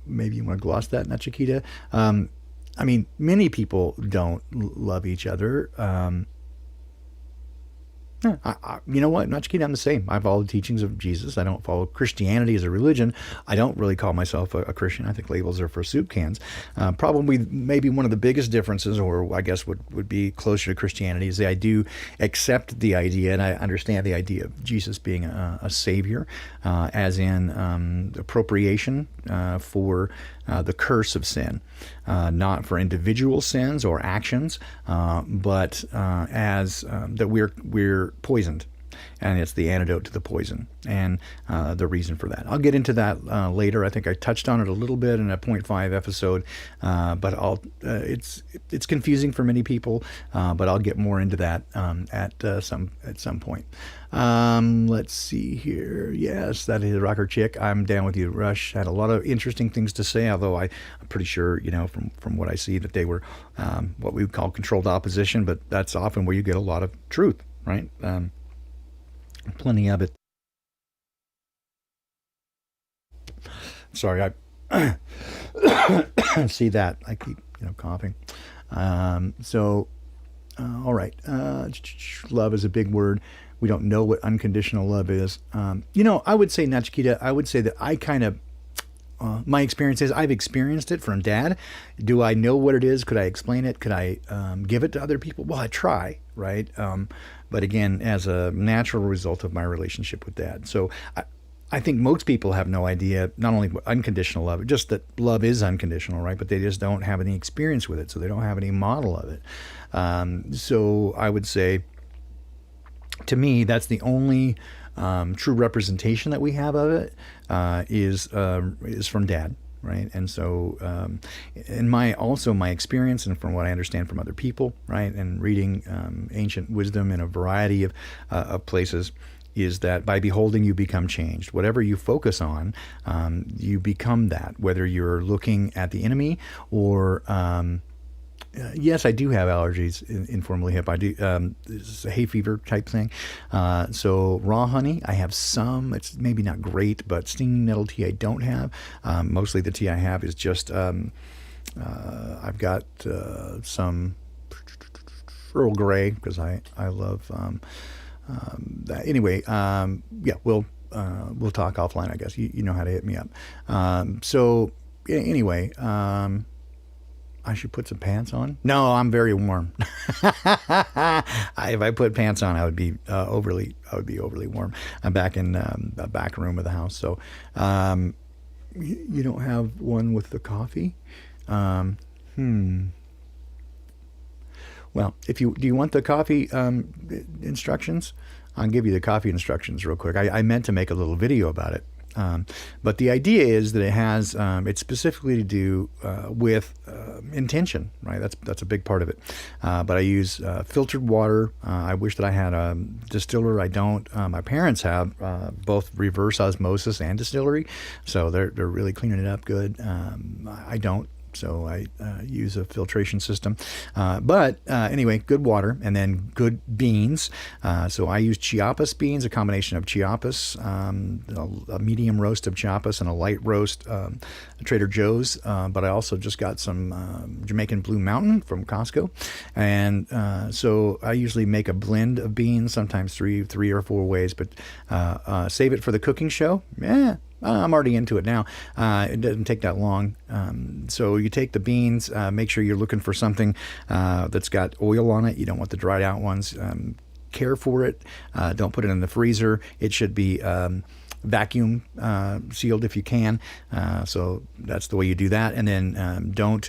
Maybe you want to gloss that, Nachikita. Many people don't love each other. You know what, Nachikita, I'm the same. I follow the teachings of Jesus. I don't follow Christianity as a religion. I don't really call myself a Christian. I think labels are for soup cans. Probably maybe one of the biggest differences, or I guess would be closer to Christianity, is that I do accept the idea, and I understand the idea of Jesus being a savior, as in appropriation for the curse of sin, not for individual sins or actions, but as that we're poisoned, and it's the antidote to the poison, and the reason for that. I'll get into that later. I think I touched on it a little bit in a 0.5 episode, but it's confusing for many people, but I'll get more into that at some point. Let's see here. Yes, that is Rocker Chick. I'm down with you. Rush had a lot of interesting things to say, although I'm pretty sure, from what I see, that they were what we would call controlled opposition, but that's often where you get a lot of truth, right? Plenty of it. Sorry, I see that. I keep coughing. All right. Love is a big word. We don't know what unconditional love is. I would say, Nachikita, I would say that I kind of, my experience is I've experienced it from Dad. Do I know what it is? Could I explain it? Could I give it to other people? Well, I try, right? But again, as a natural result of my relationship with Dad. So I think most people have no idea, not only what unconditional love, just that love is unconditional, right? But they just don't have any experience with it, so they don't have any model of it. So I would say, to me, that's the only true representation that we have of it, is from Dad. right? And so, in my experience, and from what I understand from other people, right, and reading ancient wisdom in a variety of places, is that by beholding you become changed. Whatever you focus on, you become that. Whether you're looking at the enemy or yes, I do have allergies. Informally hip, I do. This is a hay fever type thing. So raw honey, I have some. It's maybe not great, but stinging nettle tea I don't have. Mostly the tea I have is just. I've got some Earl Grey because I love that. Anyway, yeah, we'll talk offline. I guess you know how to hit me up. So anyway. I should put some pants on. No, I'm very warm. If I put pants on, I would be overly warm. I'm back in the back room of the house. So, you don't have one with the coffee? Well, do you want the coffee instructions? I'll give you the coffee instructions real quick. I meant to make a little video about it. But the idea is that it has it's specifically to do with intention, right? That's a big part of it. But I use filtered water. I wish that I had a distiller. I don't. My parents have both reverse osmosis and distillery, so they're really cleaning it up good. I don't. So I use a filtration system. But anyway, good water and then good beans. So I use Chiapas beans, a combination of Chiapas, a medium roast of Chiapas and a light roast Trader Joe's. But I also just got some Jamaican Blue Mountain from Costco. And so I usually make a blend of beans, sometimes three or four ways, but save it for the cooking show. Yeah. I'm already into it now. It doesn't take that long. So you take the beans, make sure you're looking for something that's got oil on it. You don't want the dried out ones. Care for it. Don't put it in the freezer. It should be vacuum sealed if you can. So that's the way you do that. And then don't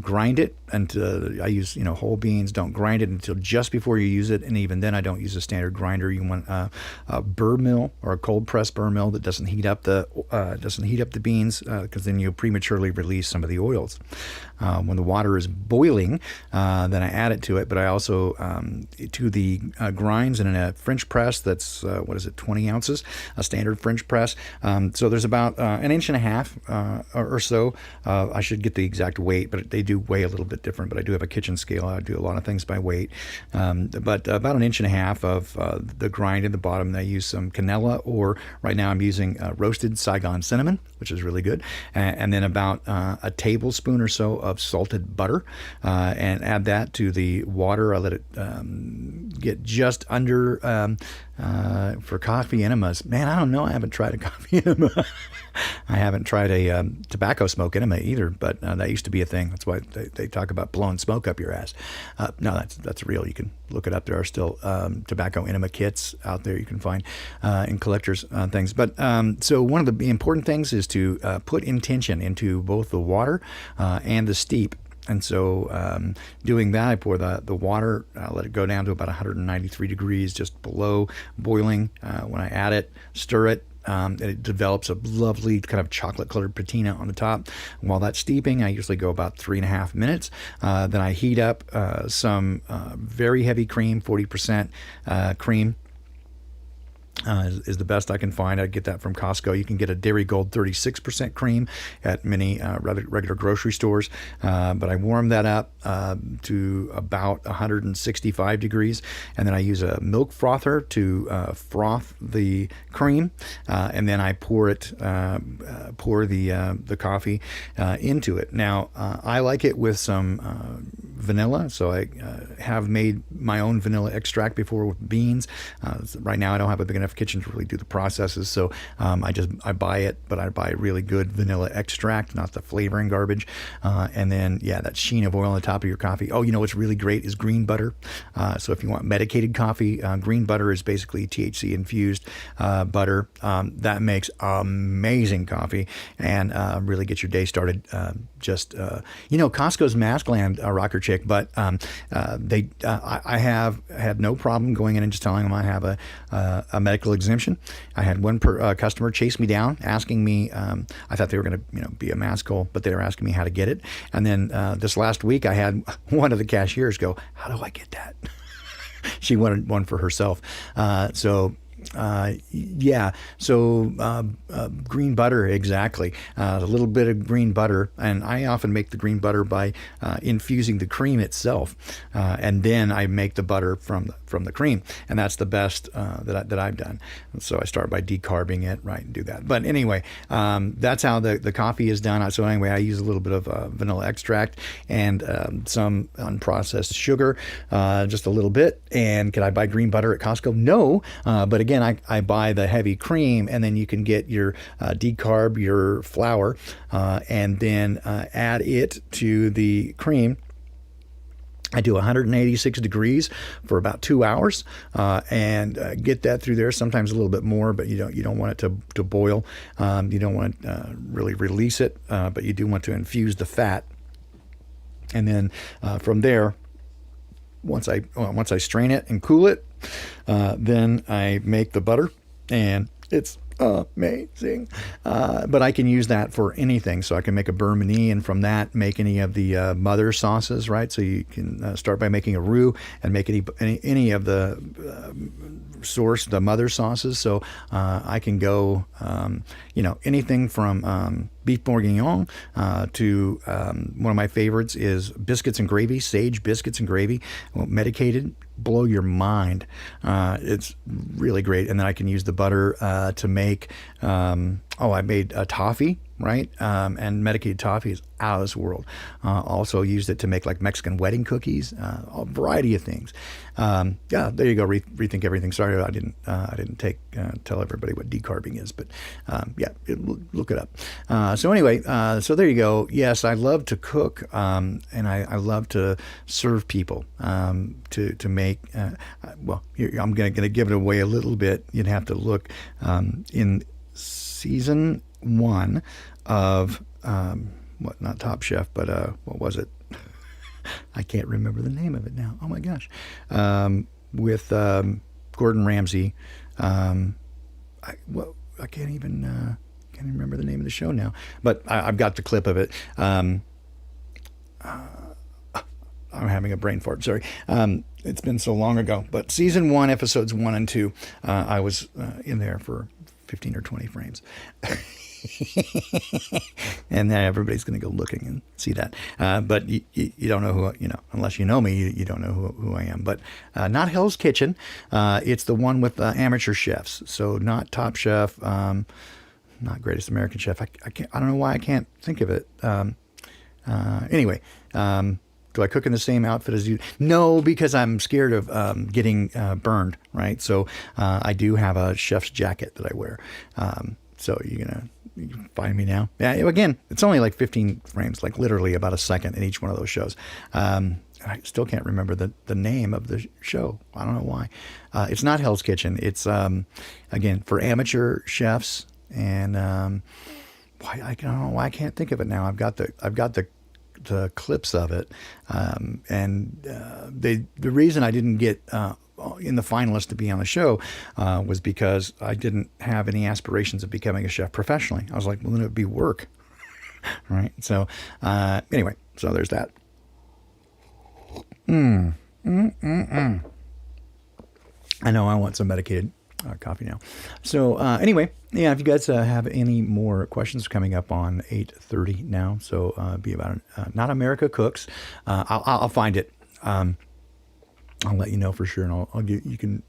grind it until I use whole beans. Don't grind it until just before you use it. And even then, I don't use a standard grinder. You want a burr mill or a cold press burr mill that doesn't heat up the beans because then you prematurely release some of the oils. When the water is boiling, then I add it to it. But I also to the grinds in a French press that's 20 ounces, a standard French press. So there's about an inch and a half or so. I should get the exact weight, but they do weigh a little bit different. But I do have a kitchen scale. I do a lot of things by weight. But about an inch and a half of the grind in the bottom. And I use some cannella, or right now I'm using roasted Saigon cinnamon, which is really good. And then about a tablespoon or so of salted butter, and add that to the water. I let it get just under for coffee enemas. Man, I don't know. I haven't tried a coffee enema. I haven't tried a tobacco smoke enema either, but that used to be a thing. That's why they talk about blowing smoke up your ass. No, that's real. You can look it up. There are still tobacco enema kits out there you can find in collectors things. But so one of the important things is to put intention into both the water and the steep. And so doing that, I pour the water, let it go down to about 193 degrees, just below boiling. When I add it, stir it. It develops a lovely kind of chocolate-colored patina on the top. While that's steeping, I usually go about 3.5 minutes. Then I heat up some very heavy cream, 40% cream. Is the best I can find. I get that from Costco. You can get a Dairy Gold 36% cream at many regular grocery stores. But I warm that up to about 165 degrees. And then I use a milk frother to froth the cream. And then I pour the coffee into it. Now, I like it with some vanilla. So I have made my own vanilla extract before with beans. Right now I don't have a big enough kitchen to really do the processes, so I buy it, but I buy really good vanilla extract, not the flavoring garbage. And then that sheen of oil on the top of your coffee. Oh, what's really great is green butter. So if you want medicated coffee, green butter is basically THC infused butter. That makes amazing coffee and really gets your day started. Costco's Maskland rocker chick, but I have had no problem going in and just telling them I have a medical exemption. I had one customer chase me down, asking me. I thought they were going to, be a mass call, but they were asking me how to get it. And then this last week, I had one of the cashiers go, "How do I get that?" She wanted one for herself. Green butter, exactly. A little bit of green butter, and I often make the green butter by infusing the cream itself, and then I make the butter from the cream, and that's the best that I've done. And so I start by decarbing it, right, and do that. But anyway, that's how the coffee is done. So anyway, I use a little bit of vanilla extract and some unprocessed sugar, just a little bit. And can I buy green butter at Costco? No, but again, I buy the heavy cream, and then you can get your decarb, your flour, and then add it to the cream. I do 186 degrees for about 2 hours, and get that through there. Sometimes a little bit more, but you don't want it to boil. You don't want to really release it, but you do want to infuse the fat. And then from there, once I strain it and cool it, then I make the butter, and it's amazing. But I can use that for anything. So I can make a beurre meni, and from that make any of the mother sauces, right? So you can start by making a roux and make any of the the mother sauces. So I can go, anything from beef bourguignon to one of my favorites is biscuits and gravy, sage biscuits and gravy, medicated. Blow your mind. It's really great. And then I can use the butter to make, I made a toffee, right? And medicated toffee is out of this world. Also used it to make like Mexican wedding cookies, a variety of things. There you go. Rethink everything. Sorry, I didn't tell everybody what decarbing is, but look it up. So anyway, so there you go. Yes, I love to cook, and I love to serve people, to make. I'm going to give it away a little bit. You'd have to look in season 1 of not Top Chef, but what was it? I can't remember the name of it now. Oh my gosh, with Gordon Ramsay. I can't even remember the name of the show now, but I've got the clip of it. I'm having a brain fart. Sorry. It's been so long ago, but season 1, episodes 1 and 2, I was in there for 15 or 20 frames. And then everybody's going to go looking and see that. But you don't know who, unless you know me, you don't know who I am. But not Hell's Kitchen. It's the one with amateur chefs. So not Top Chef, not Greatest American Chef. I don't know why I can't think of it. Anyway, do I cook in the same outfit as you? No, because I'm scared of getting burned, right? So I do have a chef's jacket that I wear. So you can find me now. Yeah, again, it's only like 15 frames, like literally about a second in each one of those shows. I still can't remember the name of the show. I don't know why. It's not Hell's Kitchen. It's, again, for amateur chefs. And I don't know why I can't think of it now. I've got the clips of it, and the reason I didn't get in the finalists to be on the show was because I didn't have any aspirations of becoming a chef professionally. I was like, well, then it would be work, right? So anyway, so there's that. I know I want some medicated coffee now. So anyway, yeah, if you guys have any more questions coming up on 8:30 now, so be about Not America Cooks. I'll find it. I'll let you know for sure, and I'll get, you can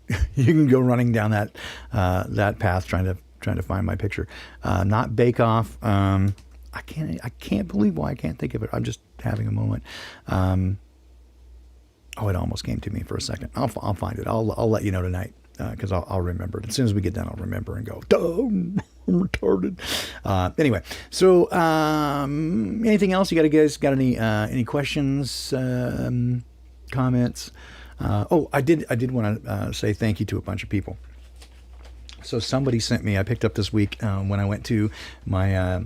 go running down that path trying to find my picture. Not Bake Off. I can't believe why I can't think of it. I'm just having a moment. It almost came to me for a second. I'll find it. I'll let you know tonight. Because I'll remember it. As soon as we get done, I'll remember and go, I'm retarded. Anyway, so anything else? You guys got any questions, comments? I did want to say thank you to a bunch of people. So somebody sent me, I picked up this week when I went to my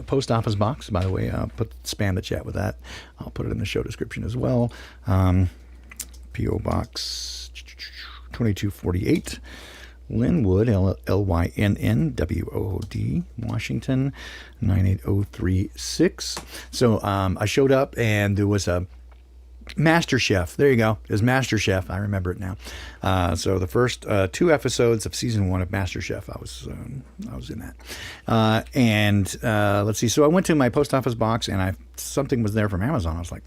post office box. By the way, I'll spam the chat with that. I'll put it in the show description as well. P.O. Box 2248, Lynnwood, Lynnwood, Washington, 98036. So I showed up and there was a Master Chef. There you go. It was Master Chef. I remember it now. So the first 2 episodes of season 1 of Master Chef, I was in that. Let's see. So I went to my post office box and something was there from Amazon. I was like,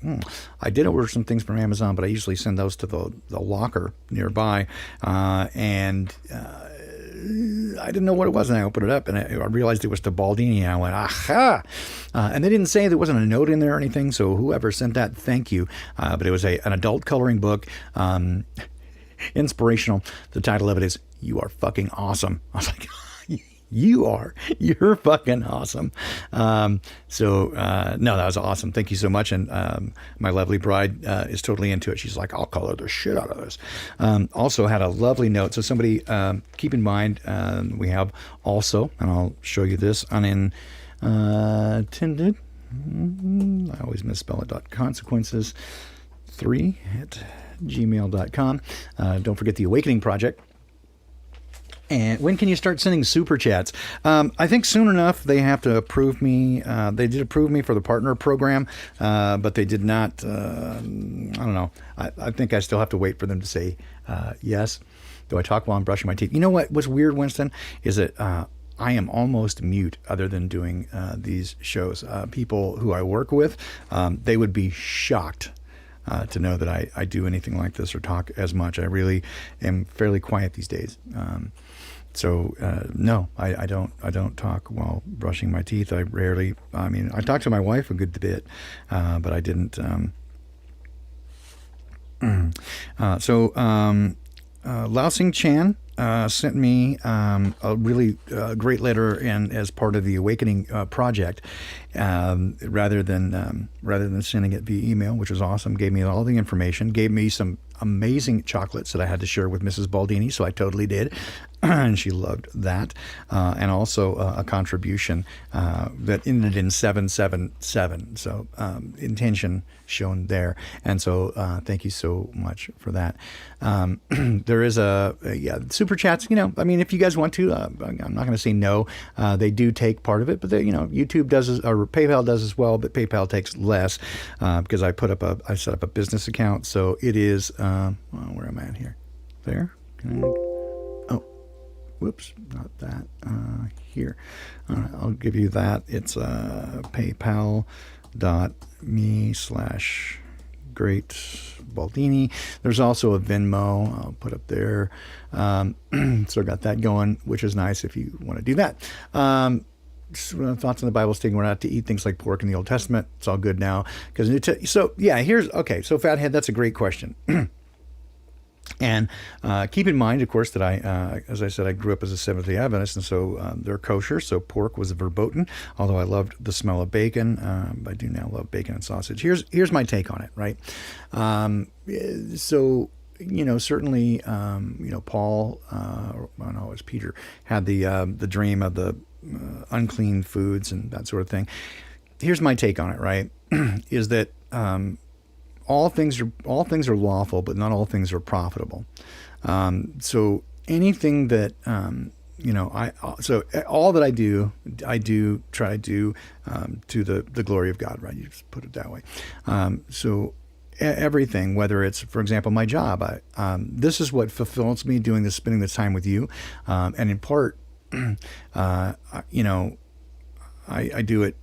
I did order some things from Amazon, but I usually send those to the locker nearby. I didn't know what it was, and I opened it up, and I realized it was to Baldini, and I went, aha! And they didn't say there wasn't a note in there or anything, so whoever sent that, thank you. But it was an adult coloring book, inspirational. The title of it is, You Are Fucking Awesome. I was like, you're fucking awesome. No, that was awesome. Thank you so much. And my lovely bride is totally into it. She's like, I'll color the shit out of this. Also had a lovely note. So somebody, keep in mind, we have also, and I'll show you this, unintended, I always misspell it, consequences3@gmail.com. Don't forget the Awakening Project. And when can you start sending super chats? I think soon enough. They have to approve me. They did approve me for the partner program, but they did not. I don't know. I think I still have to wait for them to say yes. Do I talk while I'm brushing my teeth? You know what's weird, Winston, is that I am almost mute other than doing these shows. People who I work with, they would be shocked to know that I do anything like this or talk as much. I really am fairly quiet these days. No, I don't talk while brushing my teeth. I rarely, I talk to my wife a good bit, but I didn't. Laosing Chan sent me a really great letter, and as part of the Awakening project, rather than sending it via email, which was awesome. Gave me all the information. Gave me some amazing chocolates that I had to share with Mrs. Baldini, so I totally did. And she loved that. And also a contribution that ended in 777. So intention shown there. And so thank you so much for that. There is super chats. If you guys want to, I'm not going to say no. They do take part of it, but YouTube does, or PayPal does as well, but PayPal takes less because I set up a business account. So it is, where am I at here? There. Whoops, not that. Here. All right, I'll give you that. It's paypal.me/great-baldini. There's also a Venmo I'll put up there. So I got that going, which is nice if you want to do that. Thoughts on the Bible stating we're not to eat things like pork in the Old Testament. It's all good now. So Fathead, that's a great question. And keep in mind, of course, that as I said, I grew up as a Seventh-day Adventist, and so they're kosher, so pork was verboten, although I loved the smell of bacon. I do now love bacon and sausage. Here's my take on it, right? Certainly, Paul, it was Peter, had the dream of the unclean foods and that sort of thing. Here's my take on it, right? Is that all things are lawful, but not all things are profitable. So anything that all that I do try to do to the glory of God, right? You just put it that way. Everything, whether it's, for example, my job, this is what fulfills me, spending this time with you, and in part, I do it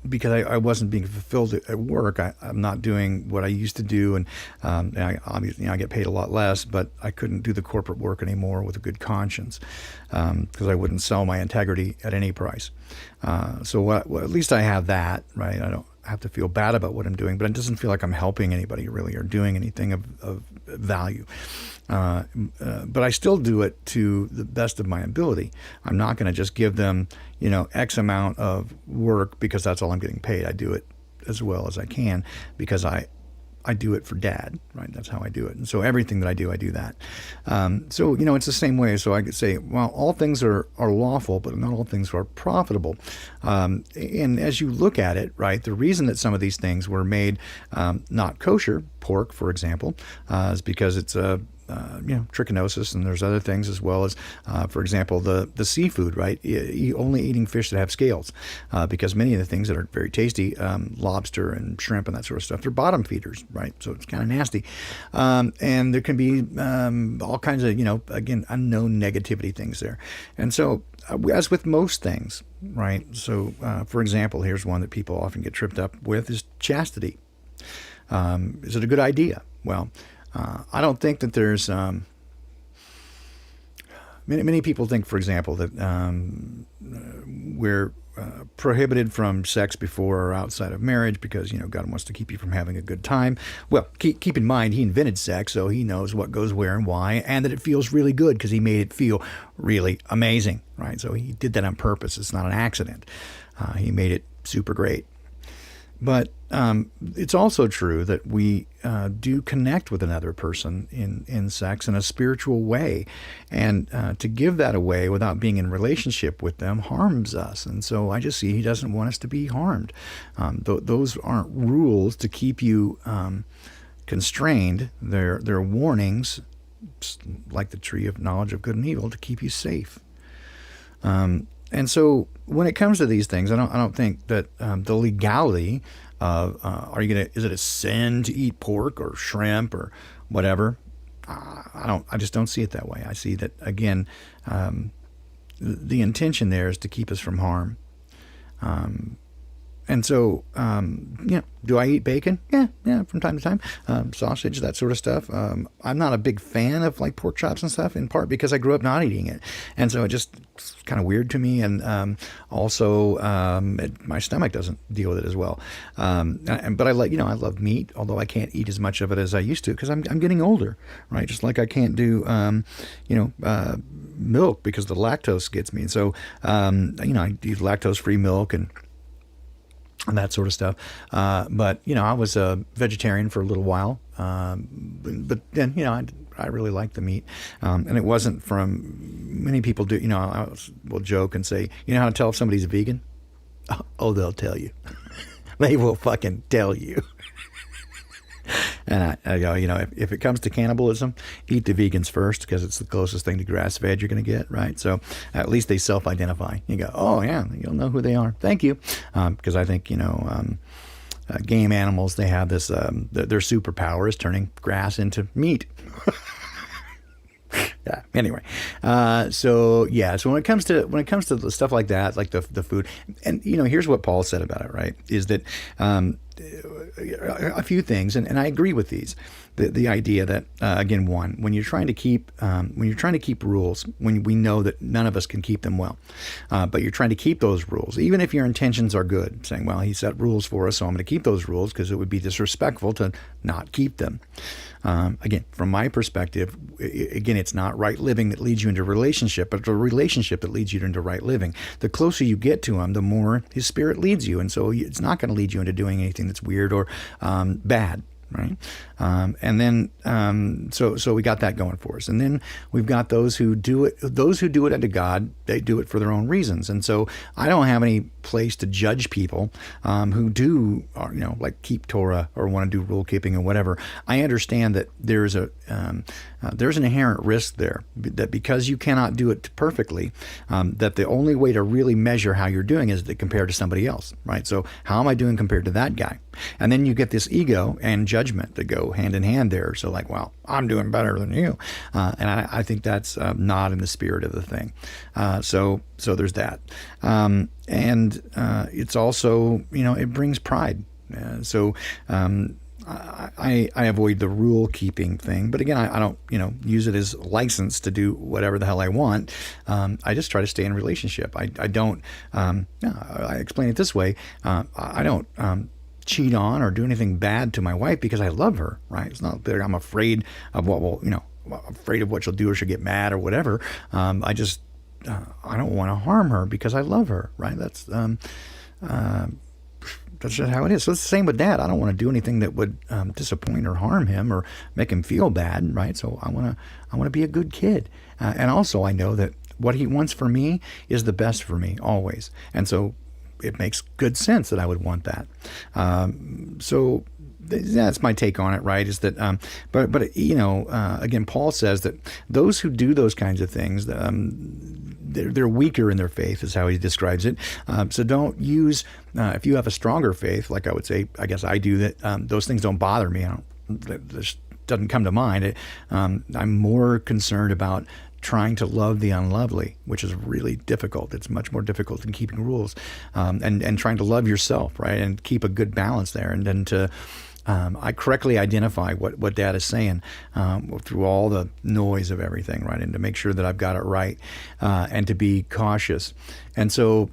because I wasn't being fulfilled at work. I'm not doing what I used to do, and obviously I get paid a lot less, but I couldn't do the corporate work anymore with a good conscience because I wouldn't sell my integrity at any price. At least I have that, right? I don't have to feel bad about what I'm doing, but it doesn't feel like I'm helping anybody really or doing anything of value. But I still do it to the best of my ability. I'm not going to just give them, X amount of work because that's all I'm getting paid. I do it as well as I can because I do it for Dad, right? That's how I do it. And so everything that I do that. It's the same way. So I could say, well, all things are lawful, but not all things are profitable. And as you look at it, right, the reason that some of these things were made not kosher, pork, for example, is because it's trichinosis, and there's other things as well as, for example, the seafood, right? Only eating fish that have scales, because many of the things that are very tasty, lobster and shrimp and that sort of stuff, they're bottom feeders, right? So it's kind of nasty. And there can be all kinds of, again, unknown negativity things there. And so, as with most things, right? So, for example, here's one that people often get tripped up with is chastity. Is it a good idea? Well, I don't think that there's many people think, for example, that we're prohibited from sex before or outside of marriage because, God wants to keep you from having a good time. Well, keep in mind, he invented sex, so he knows what goes where and why, and that it feels really good because he made it feel really amazing, right? So he did that on purpose. It's not an accident. He made it super great. But it's also true that we do connect with another person in sex in a spiritual way. And to give that away without being in relationship with them harms us. And so I just see he doesn't want us to be harmed. Those aren't rules to keep you constrained. They're warnings, like the tree of knowledge of good and evil, to keep you safe. And so when it comes to these things, I don't think that the legality of is it a sin to eat pork or shrimp or whatever? I just don't see it that way. I see that, again, the intention there is to keep us from harm. And so, do I eat bacon? Yeah, from time to time. Sausage, that sort of stuff. I'm not a big fan of like pork chops and stuff, in part because I grew up not eating it. And so it just kind of weird to me. And also, my stomach doesn't deal with it as well. But I love meat, although I can't eat as much of it as I used to because I'm getting older, right? Just like I can't do, milk because the lactose gets me. And so, I use lactose-free milk and that sort of stuff. But, I was a vegetarian for a little while. But then, I really like the meat. And it wasn't from, many people do, will joke and say, how to tell if somebody's a vegan? Oh, they'll tell you. They will fucking tell you. And I go, if it comes to cannibalism, eat the vegans first because it's the closest thing to grass-fed you're going to get, right? So at least they self-identify. You go, oh, yeah, you'll know who they are. Thank you. Because I think, game animals, they have this, their superpower is turning grass into meat. Yeah. Anyway, so when it comes to the stuff like that, like the food, and here's what Paul said about it, right? Is that a few things, and I agree with these. The idea that again, one, when you're trying to keep rules, when we know that none of us can keep them well, but you're trying to keep those rules, even if your intentions are good, saying, well, he set rules for us, so I'm going to keep those rules because it would be disrespectful to not keep them. Again, from my perspective, it's not right living that leads you into relationship, but the relationship that leads you into right living. The closer you get to him, the more his spirit leads you. And so it's not going to lead you into doing anything that's weird or bad. Right. And then, so we got that going for us. And then we've got those who do it unto God. They do it for their own reasons. And so I don't have any place to judge people who do, like keep Torah or want to do rule keeping or whatever. I understand that there's an inherent risk there, that because you cannot do it perfectly, that the only way to really measure how you're doing is to compare to somebody else, right? So how am I doing compared to that guy? And then you get this ego and judgment that go hand in hand there. So like, well, I'm doing better than you. And I think that's not in the spirit of the thing. So there's that. And it's also, it brings pride. I avoid the rule keeping thing, but again, I don't, use it as license to do whatever the hell I want. I just try to stay in relationship. I don't, I explain it this way. I don't, cheat on or do anything bad to my wife because I love her, right? It's not that I'm afraid of afraid of what she'll do or she'll get mad or whatever. I just, I don't want to harm her because I love her, right? That's just how it is. So it's the same with Dad. I don't want to do anything that would disappoint or harm him or make him feel bad, right? So I want to be a good kid. And also I know that what he wants for me is the best for me always. And so it makes good sense that I would want that. So that's my take on it, right? Is that, but again, Paul says that those who do those kinds of things, they're weaker in their faith, is how he describes it. So don't use, if you have a stronger faith, like I would say, I guess I do, that those things don't bother me. This doesn't come to mind. I'm more concerned about trying to love the unlovely, which is really difficult. It's much more difficult than keeping rules, and trying to love yourself, right, and keep a good balance there, and then to I correctly identify what Dad is saying through all the noise of everything, right, and to make sure that I've got it right, and to be cautious. And so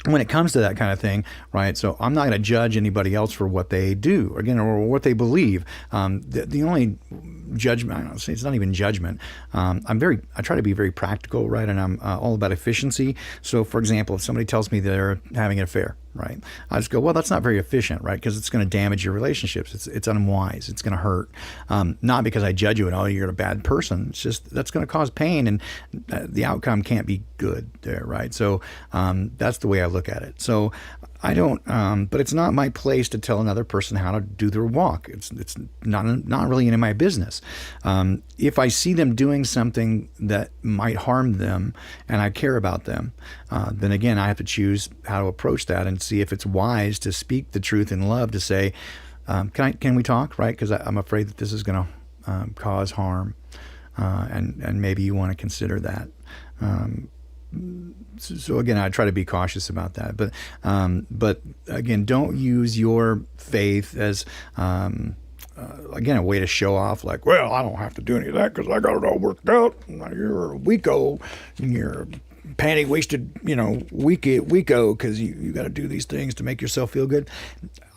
when it comes to that kind of thing, right, so I'm not going to judge anybody else for what they do, again, or what they believe. The only judgment, I don't say, it's not even judgment. I try to be very practical, right, and I'm all about efficiency. So, for example, if somebody tells me they're having an affair, right, I just go, well, that's not very efficient, right, because it's going to damage your relationships. It's unwise. It's going to hurt. Not because I judge you and, oh, you're a bad person. It's just that's going to cause pain, and the outcome can't be good there, right? So that's the way I look at it. So I don't, but it's not my place to tell another person how to do their walk. It's not really in my business. If I see them doing something that might harm them and I care about them, then again, I have to choose how to approach that and see if it's wise to speak the truth in love, to say, can we talk, right? Because I'm afraid that this is going to cause harm, and maybe you want to consider that. So again, I try to be cautious about that. But again, don't use your faith as again, a way to show off, like, well, I don't have to do any of that because I got it all worked out. You're a weeko, and you're panty-waisted, weeko, because you got to do these things to make yourself feel good.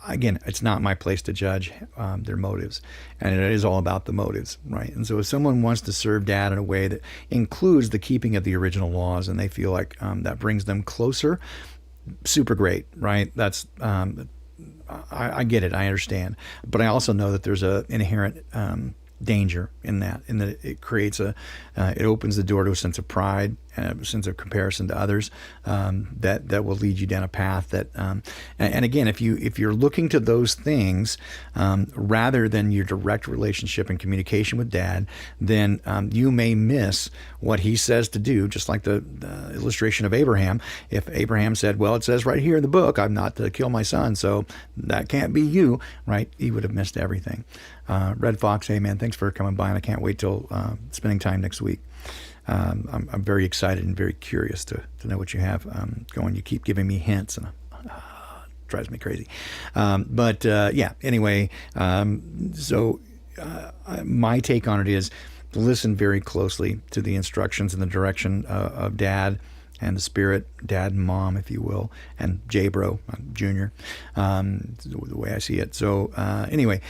Again, it's not my place to judge their motives, and it is all about the motives, right? And so if someone wants to serve Dad in a way that includes the keeping of the original laws, and they feel like that brings them closer, super great, right? That's I get it, I understand, but I also know that there's an inherent danger in that it creates it opens the door to a sense of pride and a sense of comparison to others, that will lead you down a path that and again, if you're looking to those things rather than your direct relationship and communication with Dad, then you may miss what he says to do. Just like the illustration of Abraham. If Abraham said, well, it says right here in the book, I'm not to kill my son, so that can't be you, right? He would have missed everything. Red Fox, hey man, thanks for coming by, and I can't wait till spending time next week. I'm very excited and very curious to know what you have going. You keep giving me hints, and it drives me crazy. But anyway, so my take on it is listen very closly to the instructions and the direction of Dad and the Spirit, Dad and Mom, if you will, and J-Bro, Junior, the way I see it. So anyway,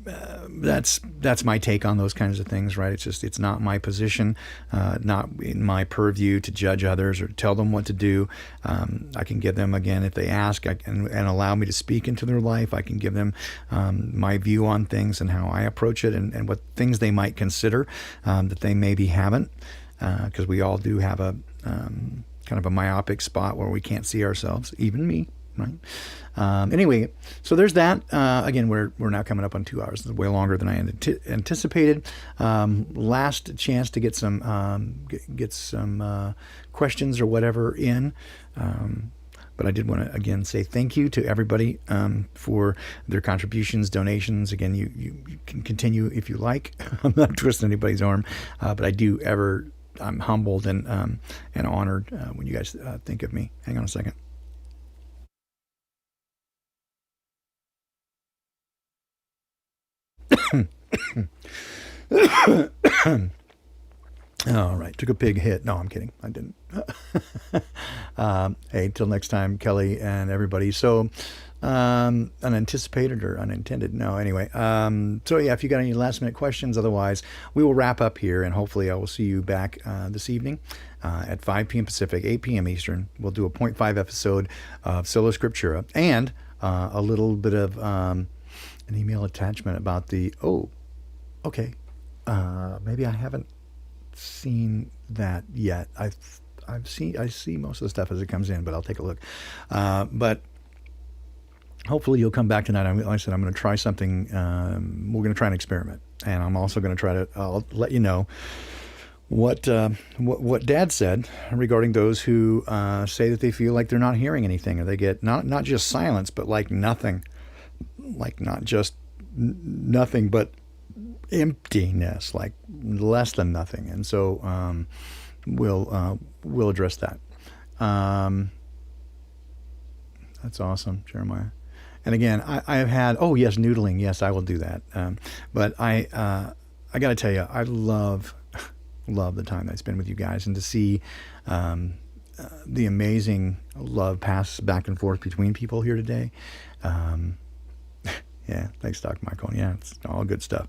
that's my take on those kinds of things, right? It's not my position, not in my purview to judge others or tell them what to do. I can give them, again, if they ask, and allow me to speak into their life, I can give them my view on things and how I approach it, and what things they might consider that they maybe haven't, because we all do have a kind of a myopic spot where we can't see ourselves, even me. Right. Anyway, so there's that. Again, we're now coming up on 2 hours. It's way longer than I anticipated. Last chance to get some questions or whatever in. But I did want to, again, say thank you to everybody for their contributions, donations. Again, you can continue if you like. I'm not twisting anybody's arm, but I'm humbled and honored when you guys think of me. Hang on a second. All right, took a big hit. No, I'm kidding. I didn't. Hey, till next time, Kelly and everybody. So, unanticipated or unintended? No, anyway. So yeah, if you got any last minute questions, otherwise we will wrap up here, and hopefully I will see you back this evening at 5 p.m. Pacific, 8 p.m. Eastern. We'll do a 0.5 episode of Sola Scriptura and a little bit of an email attachment about okay. Maybe I haven't seen that yet. I see most of the stuff as it comes in, but I'll take a look. But hopefully you'll come back tonight. Like I said, I'm going to try something. We're going to try an experiment, and I'm also going to try to. I'll let you know what Dad said regarding those who say that they feel like they're not hearing anything, or they get not just silence, but like nothing, like not just nothing, but emptiness, like less than nothing. And so we'll address that. That's awesome, Jeremiah. And again, I have had, oh yes, noodling. Yes, I will do that. But I got to tell you, I love the time I spend with you guys, and to see the amazing love pass back and forth between people here today. Yeah, thanks, Doc Michael. Yeah, it's all good stuff.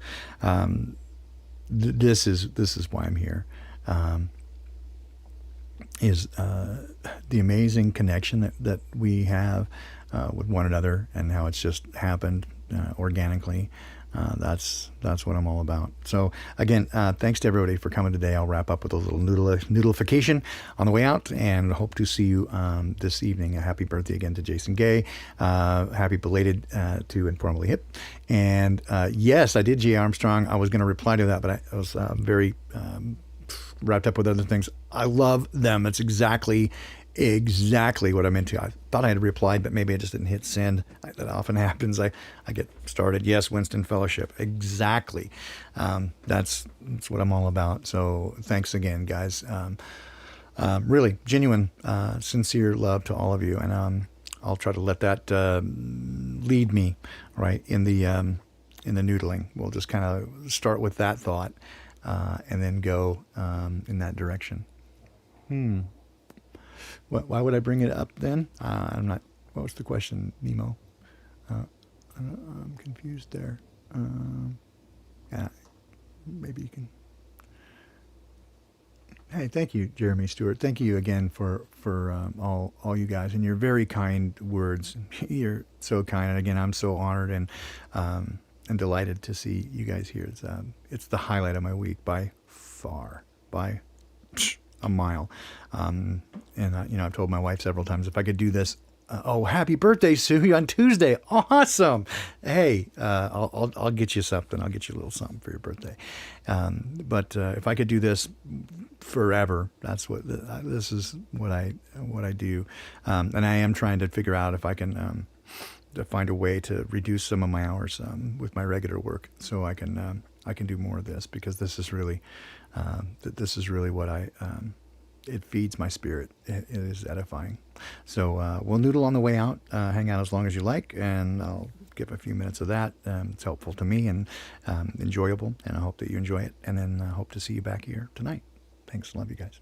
This is why I'm here. Is the amazing connection that we have with one another, and how it's just happened organically. That's what I'm all about. So again, thanks to everybody for coming today. I'll wrap up with a little noodleification on the way out, and hope to see you this evening. A happy birthday again to Jason Gay. Happy belated to Informally Hip. And yes, I did J. Armstrong. I was going to reply to that, but I was very wrapped up with other things. I love them. It's exactly what I'm into. I thought I had replied, but maybe I just didn't hit send. That often happens. I get started. Yes, Winston Fellowship. Exactly. That's what I'm all about. So thanks again, guys. Really genuine, sincere love to all of you. And I'll try to let that lead me right in the noodling. We'll just kind of start with that thought and then go in that direction. Why would I bring it up then? I'm not. What was the question, Nemo? I'm confused there. Yeah, maybe you can. Hey, thank you, Jeremy Stewart. Thank you again for all you guys and your very kind words. You're so kind, and again, I'm so honored and delighted to see you guys here. It's the highlight of my week by far, by a mile. And I've told my wife several times, if I could do this, happy birthday, Sue, on Tuesday. Awesome. Hey, I'll get you something. I'll get you a little something for your birthday. But if I could do this forever, this is what I do. And I am trying to figure out if I can to find a way to reduce some of my hours with my regular work, so I can do more of this, because this is really what it feeds my spirit. It is edifying. So we'll noodle on the way out. Hang out as long as you like, and I'll give a few minutes of that. It's helpful to me and enjoyable, and I hope that you enjoy it. And then I hope to see you back here tonight. Thanks. Love you guys.